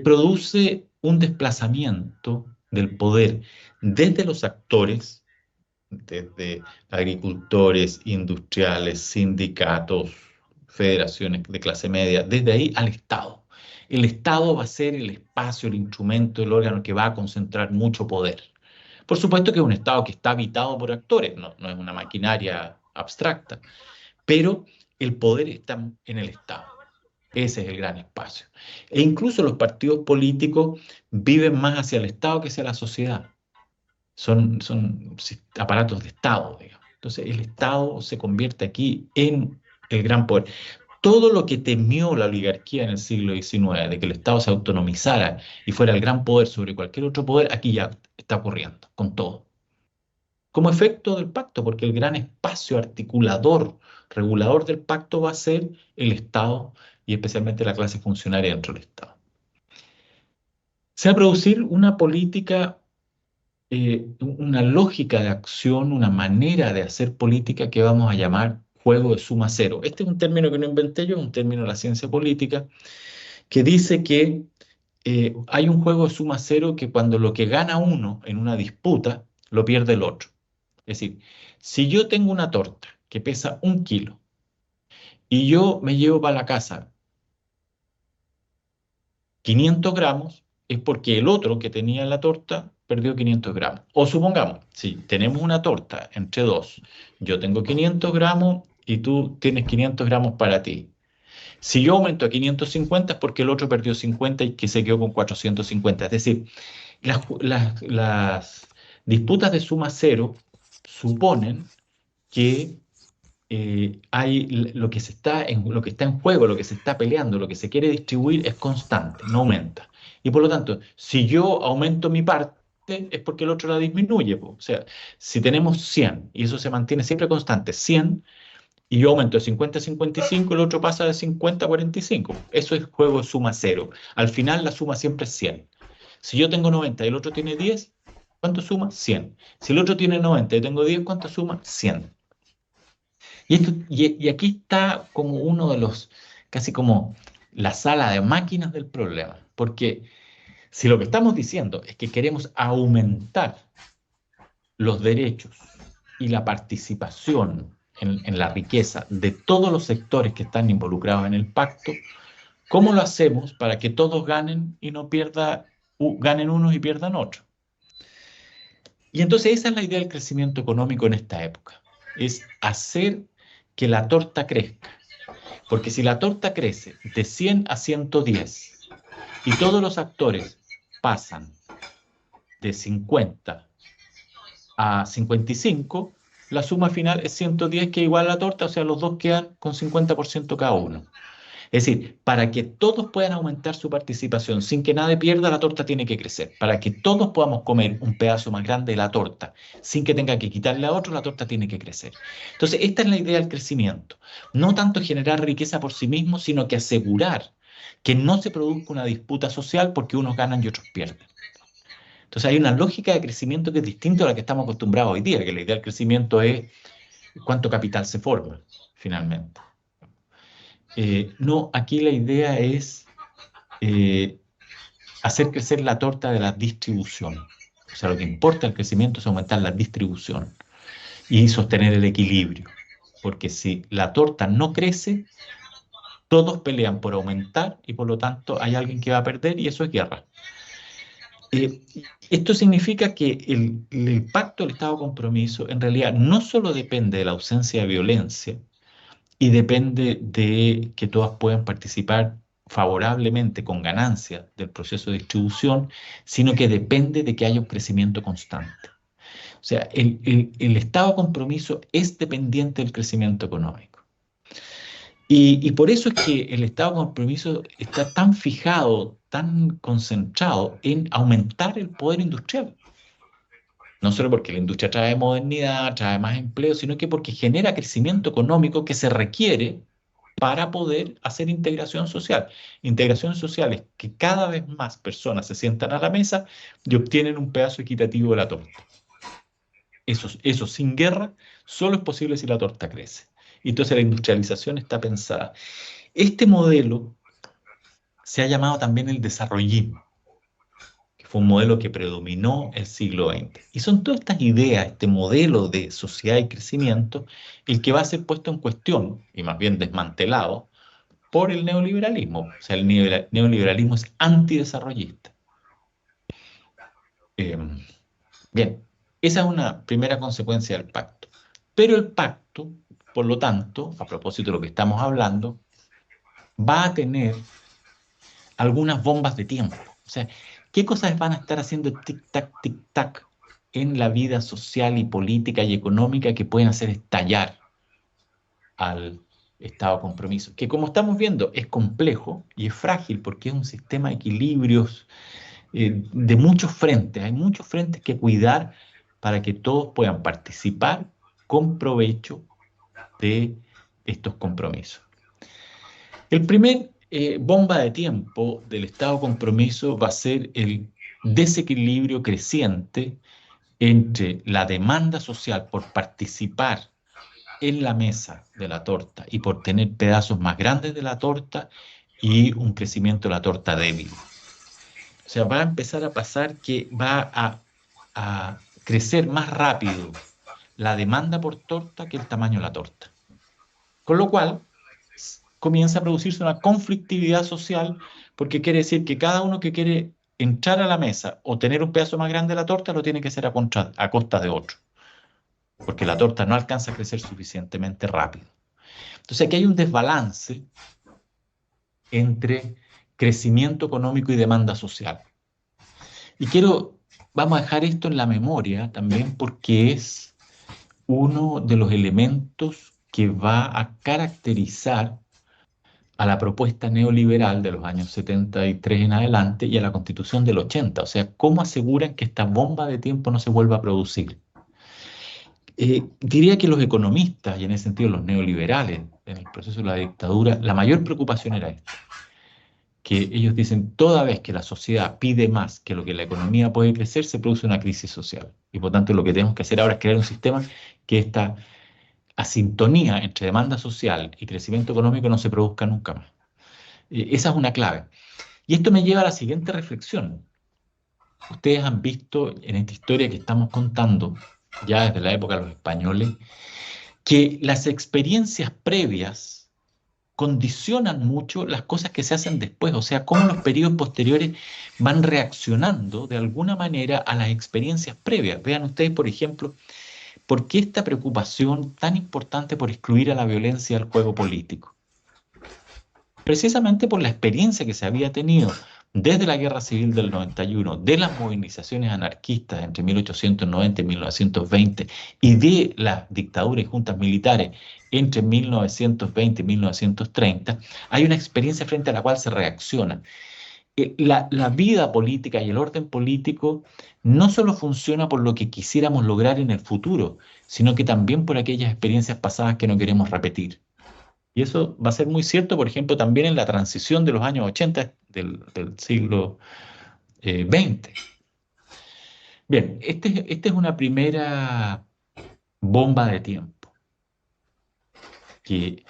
Produce un desplazamiento del poder desde los actores, desde agricultores, industriales, sindicatos, federaciones de clase media, desde ahí al Estado. El Estado va a ser el espacio, el instrumento, el órgano que va a concentrar mucho poder. Por supuesto que es un Estado que está habitado por actores, no es una maquinaria abstracta, pero el poder está en el Estado. Ese es el gran espacio. E incluso los partidos políticos viven más hacia el Estado que hacia la sociedad. Son aparatos de Estado, digamos. Entonces el Estado se convierte aquí en el gran poder. Todo lo que temió la oligarquía en el siglo XIX, de que el Estado se autonomizara y fuera el gran poder sobre cualquier otro poder, aquí ya está ocurriendo con todo. Como efecto del pacto, porque el gran espacio articulador, regulador del pacto va a ser el Estado y especialmente la clase funcionaria dentro del Estado. Se va a producir una política, una lógica de acción, una manera de hacer política que vamos a llamar juego de suma cero. Este es un término que no inventé yo, es un término de la ciencia política, que dice que hay un juego de suma cero que cuando lo que gana uno en una disputa lo pierde el otro. Es decir, si yo tengo una torta que pesa 1 kilo y yo me llevo para la casa 500 gramos, es porque el otro que tenía la torta perdió 500 gramos. O supongamos, si tenemos una torta entre dos, yo tengo 500 gramos y tú tienes 500 gramos para ti. Si yo aumento a 550 es porque el otro perdió 50 y que se quedó con 450. Es decir, las disputas de suma cero suponen que lo que está en juego, lo que se está peleando, lo que se quiere distribuir es constante, no aumenta. Y por lo tanto, si yo aumento mi parte, es porque el otro la disminuye, po. O sea, si tenemos 100 y eso se mantiene siempre constante, 100, y yo aumento de 50 a 55, el otro pasa de 50 a 45. Eso es juego de suma cero. Al final la suma siempre es 100. Si yo tengo 90 y el otro tiene 10, ¿cuánto suma? 100. Si el otro tiene 90 y tengo 10, ¿cuánto suma? 100. Y aquí está como uno de los, casi como la sala de máquinas del problema. Porque si lo que estamos diciendo es que queremos aumentar los derechos y la participación en la riqueza de todos los sectores que están involucrados en el pacto, ¿cómo lo hacemos para que todos ganen y no ganen unos y pierdan otros? Y entonces esa es la idea del crecimiento económico en esta época, es hacer que la torta crezca. Porque si la torta crece de 100 a 110 y todos los actores pasan de 50 a 55, la suma final es 110, que es igual a la torta, o sea, los dos quedan con 50% cada uno. Es decir, para que todos puedan aumentar su participación sin que nadie pierda, la torta tiene que crecer. Para que todos podamos comer un pedazo más grande de la torta sin que tenga que quitarle a otro, la torta tiene que crecer. Entonces, esta es la idea del crecimiento. No tanto generar riqueza por sí mismo, sino que asegurar que no se produzca una disputa social porque unos ganan y otros pierden. Entonces, hay una lógica de crecimiento que es distinta a la que estamos acostumbrados hoy día, que la idea del crecimiento es cuánto capital se forma, finalmente. No, aquí la idea es hacer crecer la torta de la distribución. O sea, lo que importa el crecimiento es aumentar la distribución y sostener el equilibrio. Porque si la torta no crece, todos pelean por aumentar y por lo tanto hay alguien que va a perder y eso es guerra. Esto significa que el pacto del Estado de compromiso en realidad no solo depende de la ausencia de violencia, y depende de que todas puedan participar favorablemente, con ganancia, del proceso de distribución, sino que depende de que haya un crecimiento constante. O sea, el estado de compromiso es dependiente del crecimiento económico. Y por eso es que el estado de compromiso está tan fijado, tan concentrado en aumentar el poder industrial. No solo porque la industria trae modernidad, trae más empleo, sino que porque genera crecimiento económico que se requiere para poder hacer integración social. Integración social es que cada vez más personas se sientan a la mesa y obtienen un pedazo equitativo de la torta. Eso sin guerra solo es posible si la torta crece. Y entonces la industrialización está pensada. Este modelo se ha llamado también el desarrollismo, que fue un modelo que predominó el siglo XX. Y son todas estas ideas, este modelo de sociedad y crecimiento, el que va a ser puesto en cuestión, y más bien desmantelado, por el neoliberalismo. O sea, el neoliberalismo es antidesarrollista. Bien, esa es una primera consecuencia del pacto. Pero el pacto, por lo tanto, a propósito de lo que estamos hablando, va a tener algunas bombas de tiempo. O sea, ¿qué cosas van a estar haciendo tic-tac en la vida social y política y económica que pueden hacer estallar al estado de compromiso? Que, como estamos viendo, es complejo y es frágil porque es un sistema de equilibrios de muchos frentes. Hay muchos frentes que cuidar para que todos puedan participar con provecho de estos compromisos. El primer bomba de tiempo del estado de compromiso va a ser el desequilibrio creciente entre la demanda social por participar en la mesa de la torta y por tener pedazos más grandes de la torta y un crecimiento de la torta débil. O sea, va a empezar a pasar que va a crecer más rápido la demanda por torta que el tamaño de la torta. Con lo cual, comienza a producirse una conflictividad social, porque quiere decir que cada uno que quiere entrar a la mesa o tener un pedazo más grande de la torta lo tiene que hacer a costa de otro, porque la torta no alcanza a crecer suficientemente rápido. Entonces aquí hay un desbalance entre crecimiento económico y demanda social. Y vamos a dejar esto en la memoria también porque es uno de los elementos que va a caracterizar a la propuesta neoliberal de los años 73 en adelante y a la Constitución del 80. O sea, ¿cómo aseguran que esta bomba de tiempo no se vuelva a producir? Diría que los economistas, y en ese sentido los neoliberales, en el proceso de la dictadura, la mayor preocupación era esta, que ellos dicen, toda vez que la sociedad pide más que lo que la economía puede crecer, se produce una crisis social. Y por tanto lo que tenemos que hacer ahora es crear un sistema que esta asintonía entre demanda social y crecimiento económico no se produzca nunca más. Esa es una clave. Y esto me lleva a la siguiente reflexión. Ustedes han visto en esta historia que estamos contando, ya desde la época de los españoles, que las experiencias previas condicionan mucho las cosas que se hacen después, o sea, cómo los periodos posteriores van reaccionando de alguna manera a las experiencias previas. Vean ustedes, por ejemplo, por qué esta preocupación tan importante por excluir a la violencia del juego político. Precisamente por la experiencia que se había tenido desde la Guerra Civil del 91, de las movilizaciones anarquistas entre 1890 y 1920 y de las dictaduras y juntas militares entre 1920 y 1930, hay una experiencia frente a la cual se reacciona. La vida política y el orden político no solo funciona por lo que quisiéramos lograr en el futuro, sino que también por aquellas experiencias pasadas que no queremos repetir. Y eso va a ser muy cierto, por ejemplo, también en la transición de los años 80 del siglo XX. Bien, esta es una primera bomba de tiempo, que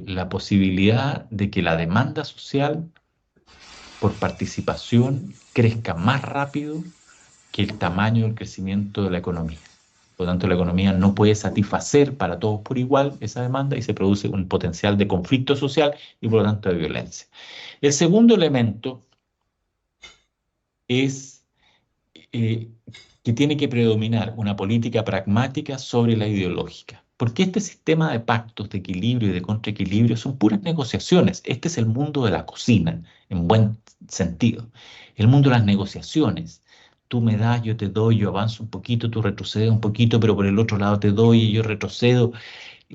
la posibilidad de que la demanda social por participación crezca más rápido que el tamaño del crecimiento de la economía. Por lo tanto, la economía no puede satisfacer para todos por igual esa demanda y se produce un potencial de conflicto social y por lo tanto de violencia. El segundo elemento es eh, que tiene que predominar una política pragmática sobre la ideológica. Porque este sistema de pactos de equilibrio y de contraequilibrio son puras negociaciones. Este es el mundo de la cocina, en buen sentido. El mundo de las negociaciones. Tú me das, yo te doy, yo avanzo un poquito, tú retrocedes un poquito, pero por el otro lado te doy y yo retrocedo.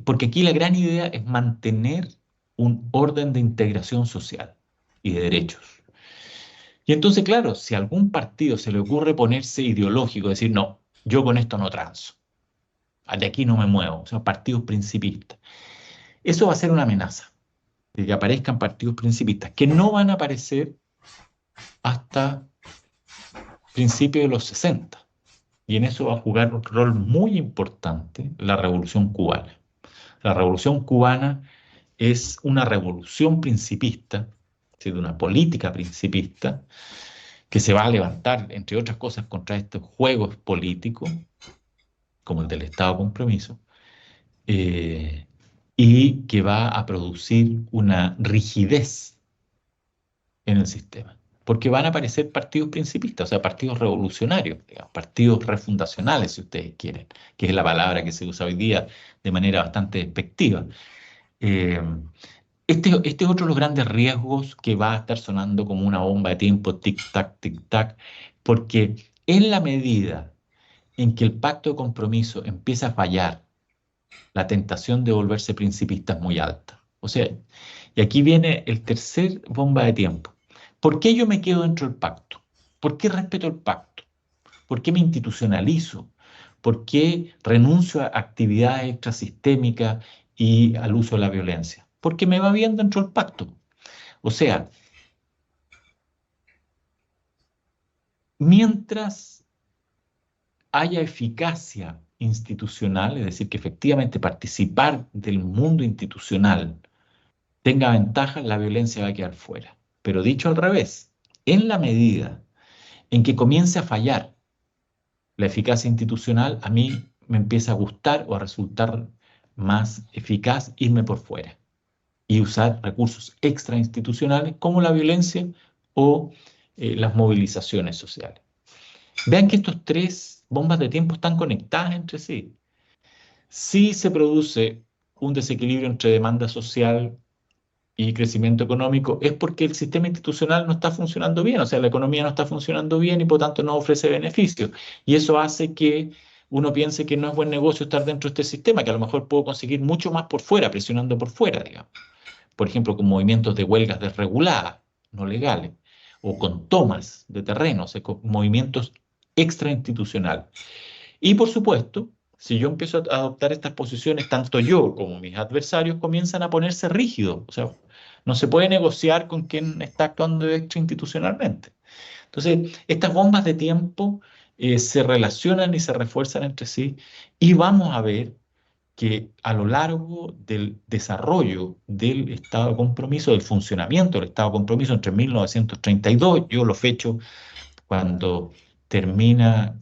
Porque aquí la gran idea es mantener un orden de integración social y de derechos. Y entonces, claro, si a algún partido se le ocurre ponerse ideológico, decir, no, yo con esto no transo, de aquí no me muevo, o sea, partidos principistas, eso va a ser una amenaza, de que aparezcan partidos principistas, que no van a aparecer hasta principios de los 60. Y en eso va a jugar un rol muy importante la Revolución Cubana. La Revolución Cubana es una revolución principista, es decir, de una política principista, que se va a levantar, entre otras cosas, contra estos juegos políticos, como el del Estado de compromiso, eh, y que va a producir una rigidez en el sistema. Porque van a aparecer partidos principistas, o sea, partidos revolucionarios, digamos, partidos refundacionales, si ustedes quieren, que es la palabra que se usa hoy día de manera bastante despectiva. Eh, este es otro de los grandes riesgos que va a estar sonando como una bomba de tiempo, tic-tac, porque en la medida en que el pacto de compromiso empieza a fallar, la tentación de volverse principista es muy alta. O sea, y aquí viene el tercer bomba de tiempo. ¿Por qué yo me quedo dentro del pacto? ¿Por qué respeto el pacto? ¿Por qué me institucionalizo? ¿Por qué renuncio a actividades extrasistémicas y al uso de la violencia? Porque me va bien dentro del pacto. O sea, mientras haya eficacia institucional, es decir, que efectivamente participar del mundo institucional tenga ventaja, la violencia va a quedar fuera. Pero dicho al revés, en la medida en que comience a fallar la eficacia institucional a mí me empieza a gustar o a resultar más eficaz irme por fuera y usar recursos extrainstitucionales como la violencia o las movilizaciones sociales. Vean que estos tres bombas de tiempo están conectadas entre sí. Si se produce un desequilibrio entre demanda social y crecimiento económico, es porque el sistema institucional no está funcionando bien, o sea, la economía no está funcionando bien y por tanto no ofrece beneficios. Y eso hace que uno piense que no es buen negocio estar dentro de este sistema, que a lo mejor puedo conseguir mucho más por fuera, presionando por fuera, digamos. Por ejemplo, con movimientos de huelgas desreguladas, no legales, o con tomas de terreno, o sea, con movimientos extrainstitucionales. Y por supuesto, si yo empiezo a adoptar estas posiciones, tanto yo como mis adversarios comienzan a ponerse rígidos. O sea, no se puede negociar con quien está actuando extrainstitucionalmente. Entonces, estas bombas de tiempo se relacionan y se refuerzan entre sí y vamos a ver que a lo largo del desarrollo del Estado de Compromiso, del funcionamiento del Estado de Compromiso entre 1932, yo lo fecho cuando termina,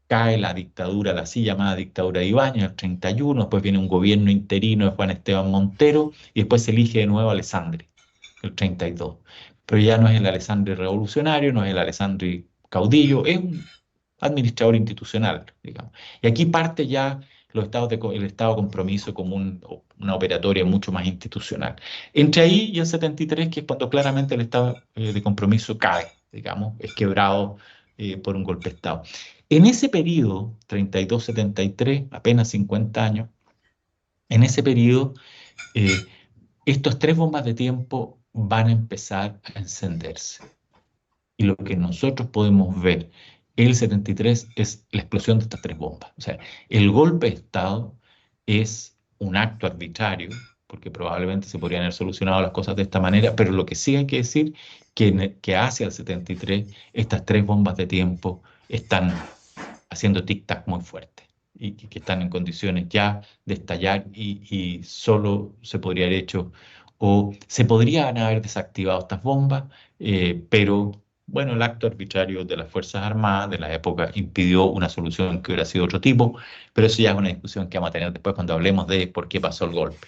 cae la dictadura, la así llamada dictadura de Ibáñez, el 31, después viene un gobierno interino de Juan Esteban Montero y después se elige de nuevo a Alessandri, el 32. Pero ya no es el Alessandri revolucionario, no es el Alessandri caudillo, es un administrador institucional, digamos. Y aquí parte ya el Estado de Compromiso como una operatoria mucho más institucional. Entre ahí y el 73, que es cuando claramente el Estado de Compromiso cae, digamos, es quebrado por un golpe de Estado. En ese periodo, 32-73, apenas 50 años, en ese periodo, eh, estos tres bombas de tiempo van a empezar a encenderse. Y lo que nosotros podemos ver en el 73 es la explosión de estas tres bombas. O sea, el golpe de Estado es un acto arbitrario, porque probablemente se podrían haber solucionado las cosas de esta manera, pero lo que sí hay que decir que hacia el 73 estas tres bombas de tiempo están haciendo tic-tac muy fuerte y que están en condiciones ya de estallar y solo se podría haber hecho o se podrían haber desactivado estas bombas, pero bueno, el acto arbitrario de las Fuerzas Armadas de la época impidió una solución que hubiera sido otro tipo, pero eso ya es una discusión que vamos a tener después cuando hablemos de por qué pasó el golpe.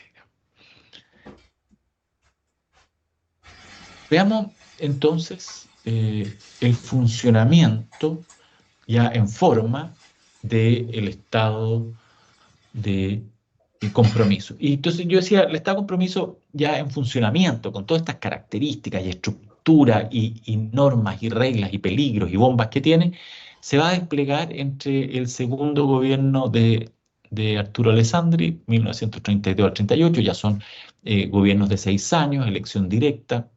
Veamos entonces el funcionamiento ya en forma del Estado de compromiso. Y entonces yo decía, el Estado de compromiso ya en funcionamiento, con todas estas características y estructura y normas y reglas y peligros y bombas que tiene, se va a desplegar entre el segundo gobierno de Arturo Alessandri, 1932 al 38, ya son gobiernos de 6 años, elección directa.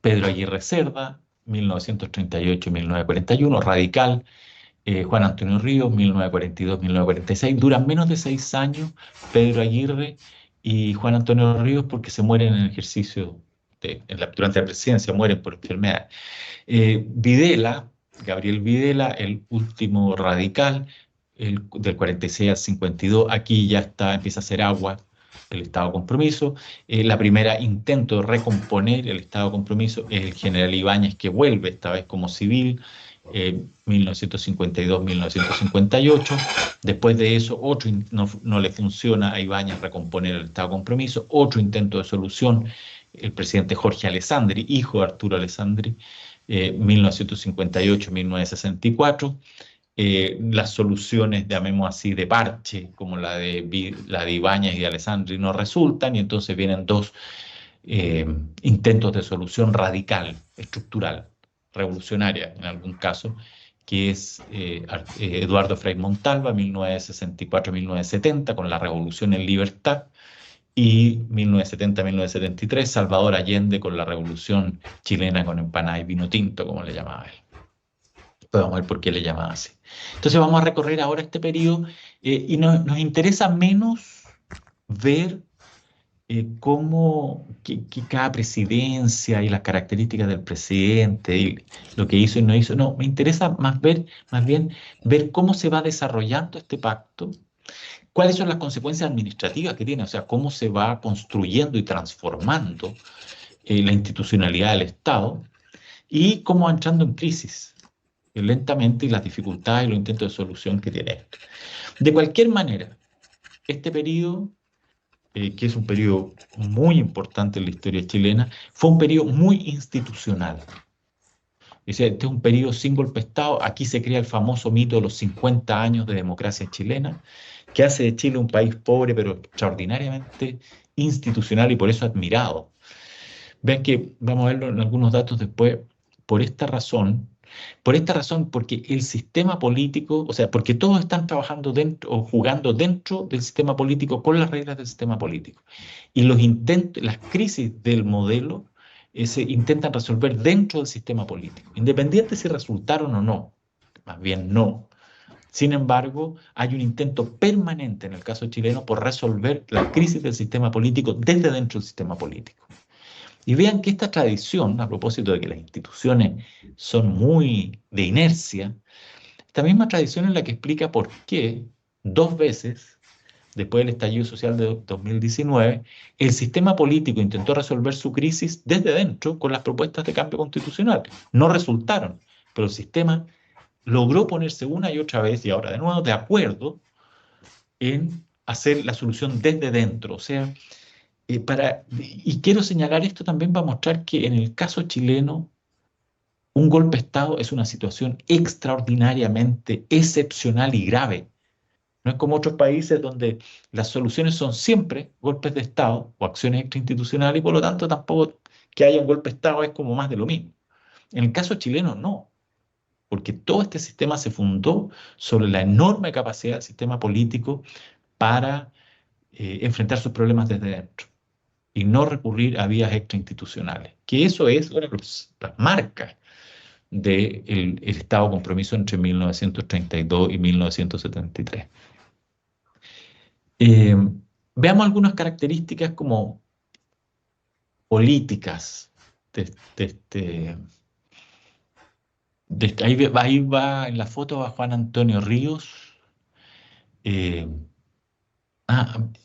Pedro Aguirre Cerda, 1938-1941, radical. Juan Antonio Ríos, 1942-1946. Duran menos de 6 años Pedro Aguirre y Juan Antonio Ríos porque se mueren en el ejercicio, durante la presidencia, mueren por enfermedad. Videla, Gabriel Videla, el último radical, del 46 al 52, aquí ya empieza a hacer agua el Estado de Compromiso. La primera intento de recomponer el Estado de Compromiso es el general Ibáñez, que vuelve esta vez como civil, 1952-1958. Después de eso, no le funciona a Ibáñez recomponer el Estado de Compromiso. Otro intento de solución, el presidente Jorge Alessandri, hijo de Arturo Alessandri, 1958-1964. Las soluciones, llamemos así, de parche, como la de Ibáñez y de Alessandri, no resultan, y entonces vienen dos intentos de solución radical, estructural, revolucionaria en algún caso, que es Eduardo Frei Montalva, 1964-1970, con la Revolución en Libertad, y 1970-1973, Salvador Allende con la Revolución Chilena con empanada y vino tinto, como le llamaba él. Vamos a ver por qué le llamaba así. Entonces vamos a recorrer ahora este periodo y nos interesa menos ver cómo que cada presidencia y las características del presidente y lo que hizo y no hizo. No, me interesa más bien ver cómo se va desarrollando este pacto, cuáles son las consecuencias administrativas que tiene, o sea, cómo se va construyendo y transformando la institucionalidad del Estado y cómo va entrando en crisis. lentamente y las dificultades y los intentos de solución que tiene esto. De cualquier manera, este periodo, que es un periodo muy importante en la historia chilena, fue un periodo muy institucional. Dice, este es un periodo sin golpe de Estado. Aquí se crea el famoso mito de los 50 años de democracia chilena, que hace de Chile un país pobre pero extraordinariamente institucional y por eso admirado. Vean que vamos a verlo en algunos datos después, por por esta razón, porque el sistema político, o sea, porque todos están trabajando dentro o jugando dentro del sistema político con las reglas del sistema político. Y los intentos, las crisis del modelo se intentan resolver dentro del sistema político, independiente si resultaron o no, más bien no. Sin embargo, hay un intento permanente en el caso chileno por resolver la crisis del sistema político desde dentro del sistema político. Y vean que esta tradición, a propósito de que las instituciones son muy de inercia, esta misma tradición es la que explica por qué dos veces, después del estallido social de 2019, el sistema político intentó resolver su crisis desde dentro con las propuestas de cambio constitucional. No resultaron, pero el sistema logró ponerse una y otra vez, y ahora de nuevo, de acuerdo en hacer la solución desde dentro. O sea, y quiero señalar esto también para mostrar que en el caso chileno, un golpe de Estado es una situación extraordinariamente excepcional y grave. No es como otros países donde las soluciones son siempre golpes de Estado o acciones extrainstitucionales y por lo tanto tampoco que haya un golpe de Estado es como más de lo mismo. En el caso chileno no, porque todo este sistema se fundó sobre la enorme capacidad del sistema político para enfrentar sus problemas desde dentro y no recurrir a vías extrainstitucionales, que eso es una de las marcas del el Estado de compromiso entre 1932 y 1973. Eh, Veamos algunas características como políticas de, de este, ahí va en la foto va Juan Antonio Ríos. Eh,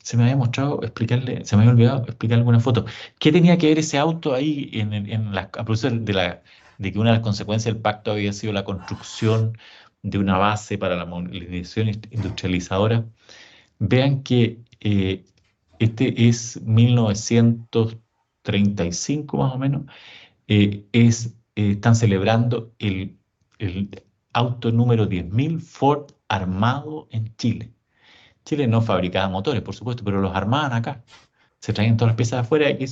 Se me había mostrado explicarle, se me había olvidado explicarle alguna foto. ¿Qué tenía que ver ese auto ahí a propósito de que una de las consecuencias del pacto había sido la construcción de una base para la movilización industrializadora? Vean que este es 1935 más o menos. Están celebrando el auto número 10.000 Ford armado en Chile. Chile no fabricaba motores, por supuesto, pero los armaban acá. Se traían todas las piezas de afuera y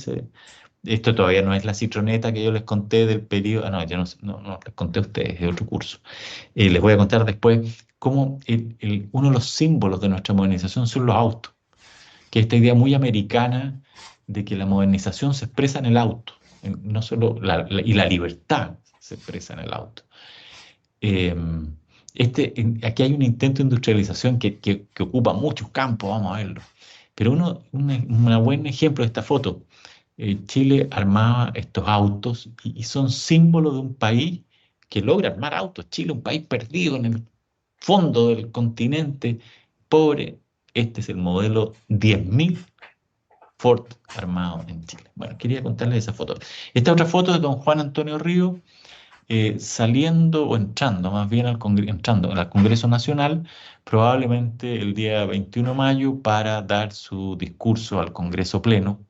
Esto todavía no es la citroneta que yo les conté del periodo. No, yo no les conté a ustedes, es otro curso. Les voy a contar después cómo uno de los símbolos de nuestra modernización son los autos, que esta idea muy americana de que la modernización se expresa en el auto, no solo y la libertad se expresa en el auto. Aquí hay un intento de industrialización que ocupa muchos campos, vamos a verlo. Pero un buen ejemplo de esta foto, Chile armaba estos autos y son símbolo de un país que logra armar autos. Chile, un país perdido en el fondo del continente, pobre. Este es el modelo 10.000 Ford armado en Chile. Bueno, quería contarles esa foto. Esta otra foto es de don Juan Antonio Río saliendo o entrando, más bien entrando al Congreso Nacional, probablemente el día 21 de mayo, para dar su discurso al Congreso Pleno.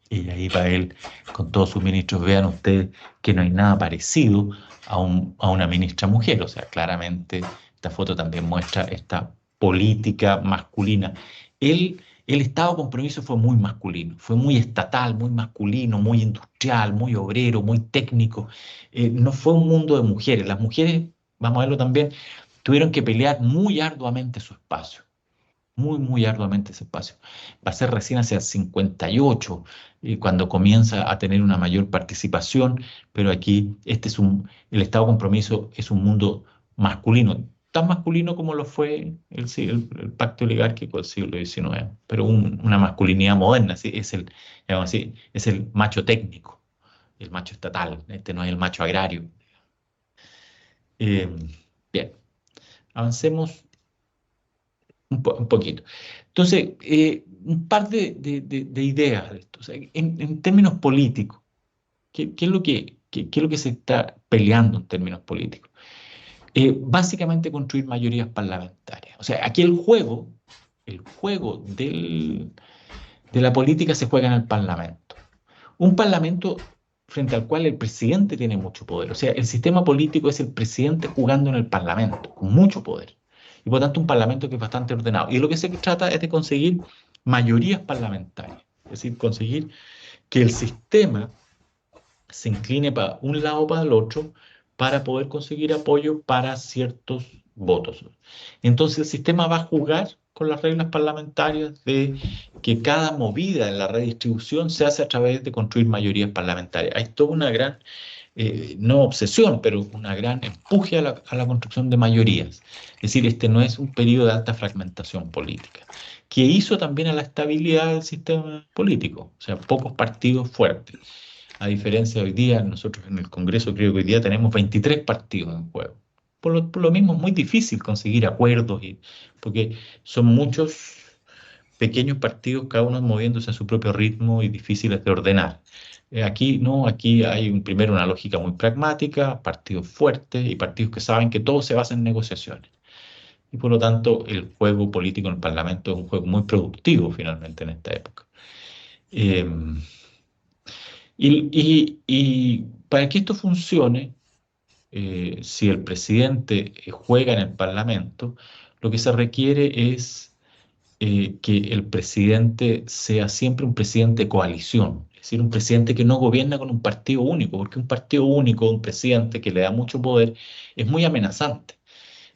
Y ahí va él con todos sus ministros. Vean ustedes que no hay nada parecido a una ministra mujer. O sea, claramente esta foto también muestra esta política masculina. El Estado de compromiso fue muy masculino, fue muy estatal, muy masculino, muy industrial, muy obrero, muy técnico. No fue un mundo de mujeres. Las mujeres, vamos a verlo también, tuvieron que pelear muy arduamente su espacio. Muy arduamente ese espacio. Va a ser recién hacia el 58, cuando comienza a tener una mayor participación, pero aquí el Estado de compromiso es un mundo masculino, tan masculino como lo fue el pacto oligárquico del siglo XIX, pero una masculinidad moderna, ¿sí? Digamos así, es el macho técnico, el macho estatal, este no es el macho agrario. Eh, Bien, avancemos un poquito. Entonces, un par de ideas de esto. O sea, en términos políticos, ¿qué es lo que se está peleando en términos políticos? Básicamente construir mayorías parlamentarias. O sea, aquí el juego de la política se juega en el Parlamento. Un Parlamento frente al cual el presidente tiene mucho poder. O sea, el sistema político es el presidente jugando en el Parlamento, con mucho poder. Y por tanto un Parlamento que es bastante ordenado. Y lo que se trata es de conseguir mayorías parlamentarias. Es decir, conseguir que el sistema se incline para un lado o para el otro para poder conseguir apoyo para ciertos votos. Entonces el sistema va a jugar con las reglas parlamentarias de que cada movida en la redistribución se hace a través de construir mayorías parlamentarias. Hay toda una gran, no obsesión, pero una gran empuje a la construcción de mayorías. Es decir, este no es un periodo de alta fragmentación política, que hizo también a la estabilidad del sistema político, o sea, pocos partidos fuertes. A diferencia de hoy día, nosotros en el Congreso creo que hoy día tenemos 23 partidos en juego. Por lo mismo es muy difícil conseguir acuerdos, porque son muchos pequeños partidos, cada uno moviéndose a su propio ritmo y difíciles de ordenar. Aquí no, aquí hay primero una lógica muy pragmática, partidos fuertes y partidos que saben que todo se basa en negociaciones. Y por lo tanto, el juego político en el Parlamento es un juego muy productivo finalmente en esta época. Eh, y para que esto funcione, si el presidente juega en el Parlamento, lo que se requiere es que el presidente sea siempre un presidente de coalición, es decir, un presidente que no gobierna con un partido único, porque un partido único, un presidente que le da mucho poder, es muy amenazante.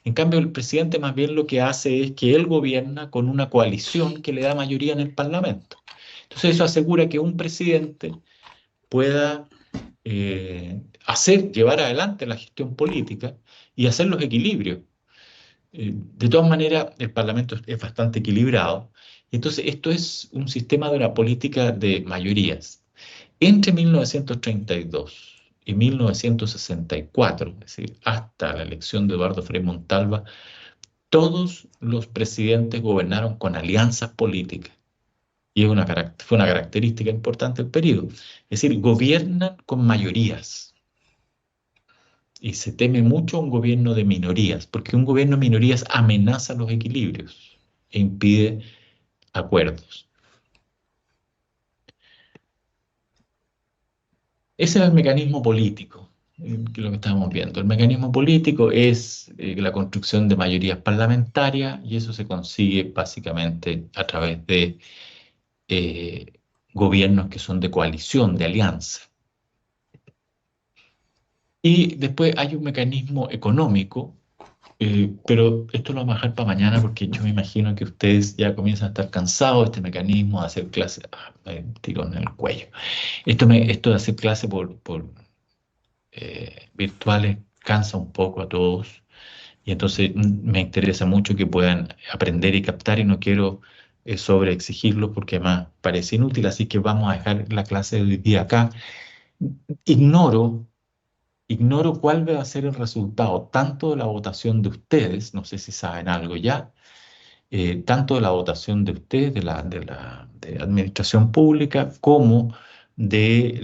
En cambio, el presidente más bien lo que hace es que él gobierna con una coalición que le da mayoría en el Parlamento. Entonces eso asegura que un presidente pueda llevar adelante la gestión política y hacer los equilibrios. De todas maneras, el Parlamento es bastante equilibrado. Entonces, esto es un sistema de una política de mayorías. Entre 1932 y 1964, es decir, hasta la elección de Eduardo Frei Montalva, todos los presidentes gobernaron con alianzas políticas. Y fue una característica importante del periodo. Es decir, gobiernan con mayorías. Y se teme mucho un gobierno de minorías, porque un gobierno de minorías amenaza los equilibrios e impide acuerdos. Ese es el mecanismo político, que es lo que estamos viendo. El mecanismo político es la construcción de mayorías parlamentarias y eso se consigue básicamente a través de eh, gobiernos que son de coalición, de alianza. Y después hay un mecanismo económico, pero esto lo vamos a dejar para mañana porque yo me imagino que ustedes ya comienzan a estar cansados de este mecanismo de hacer clases, tirón en el cuello. Esto de hacer clases por virtuales cansa un poco a todos y entonces me interesa mucho que puedan aprender y captar y no quiero sobreexigirlo porque además parece inútil, así que vamos a dejar la clase de hoy día acá. Ignoro Ignoro cuál va a ser el resultado tanto de la votación de ustedes, no sé si saben algo ya, tanto de la votación de ustedes, de administración pública, como de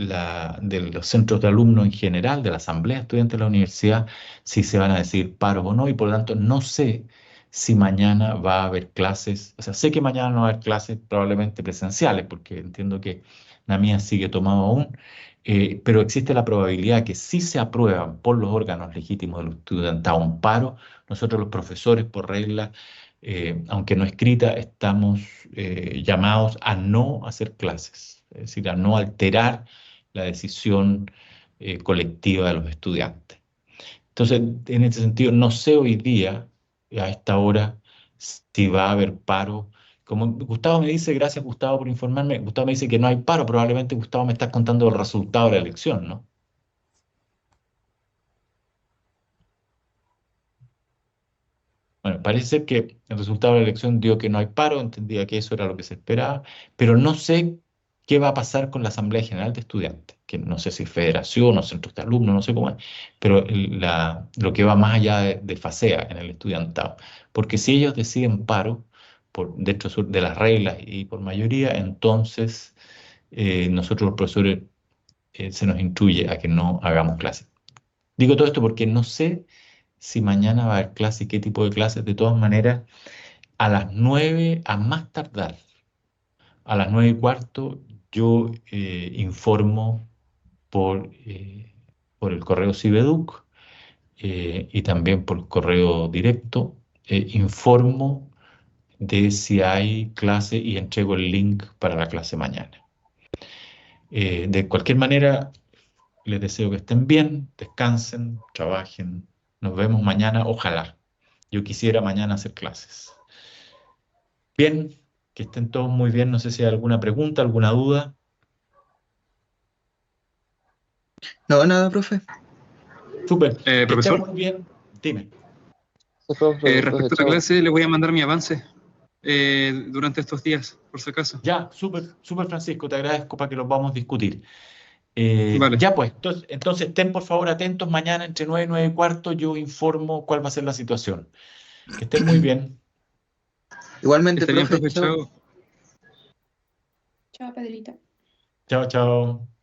los centros de alumnos en general, de la asamblea de estudiantes de la universidad, si se van a decir paros o no, y por lo tanto no sé si mañana va a haber clases, o sea, sé que mañana no va a haber clases probablemente presenciales, porque entiendo que la mía sigue tomada aún, pero existe la probabilidad que si se aprueban por los órganos legítimos del estudiantado un paro, nosotros los profesores por regla aunque no escrita, estamos llamados a no hacer clases, es decir, a no alterar la decisión colectiva de los estudiantes. Entonces, en este sentido, no sé hoy día, a esta hora, si va a haber paro. Como Gustavo me dice, gracias Gustavo por informarme, Gustavo me dice que no hay paro, probablemente Gustavo me está contando el resultado de la elección, ¿no? Bueno, parece ser que el resultado de la elección dio que no hay paro, entendía que eso era lo que se esperaba, pero no sé qué va a pasar con la Asamblea General de Estudiantes, que no sé si es federación o centros de alumnos, no sé cómo es, pero lo que va más allá de FASEA en el estudiantado. Porque si ellos deciden paro, dentro de las reglas y por mayoría, entonces nosotros los profesores se nos instruye a que no hagamos clases. Digo todo esto porque no sé si mañana va a haber clase y qué tipo de clases. De todas maneras, a las 9, a más tardar, a las 9:15, yo informo por el correo Cibeduc y también por correo directo, informo de si hay clase y entrego el link para la clase mañana. De cualquier manera, les deseo que estén bien, descansen, trabajen. Nos vemos mañana, ojalá. Yo quisiera mañana hacer clases. Bien, que estén todos muy bien. No sé si hay alguna pregunta, alguna duda. No, nada, profe. Súper, que estén Profesor, muy bien. Dime. Sí, profe, entonces, respecto a la chao. clase, les voy a mandar mi avance durante estos días, por si acaso. Ya, súper, súper Francisco, te agradezco para que los vamos a discutir. Vale, Ya pues, entonces estén por favor atentos. Mañana entre 9 y 9:15 yo informo cuál va a ser la situación. Que estén muy bien. Igualmente, está bien, profe, profe, chao. chao. Chao, Pedrito. Chao, chao.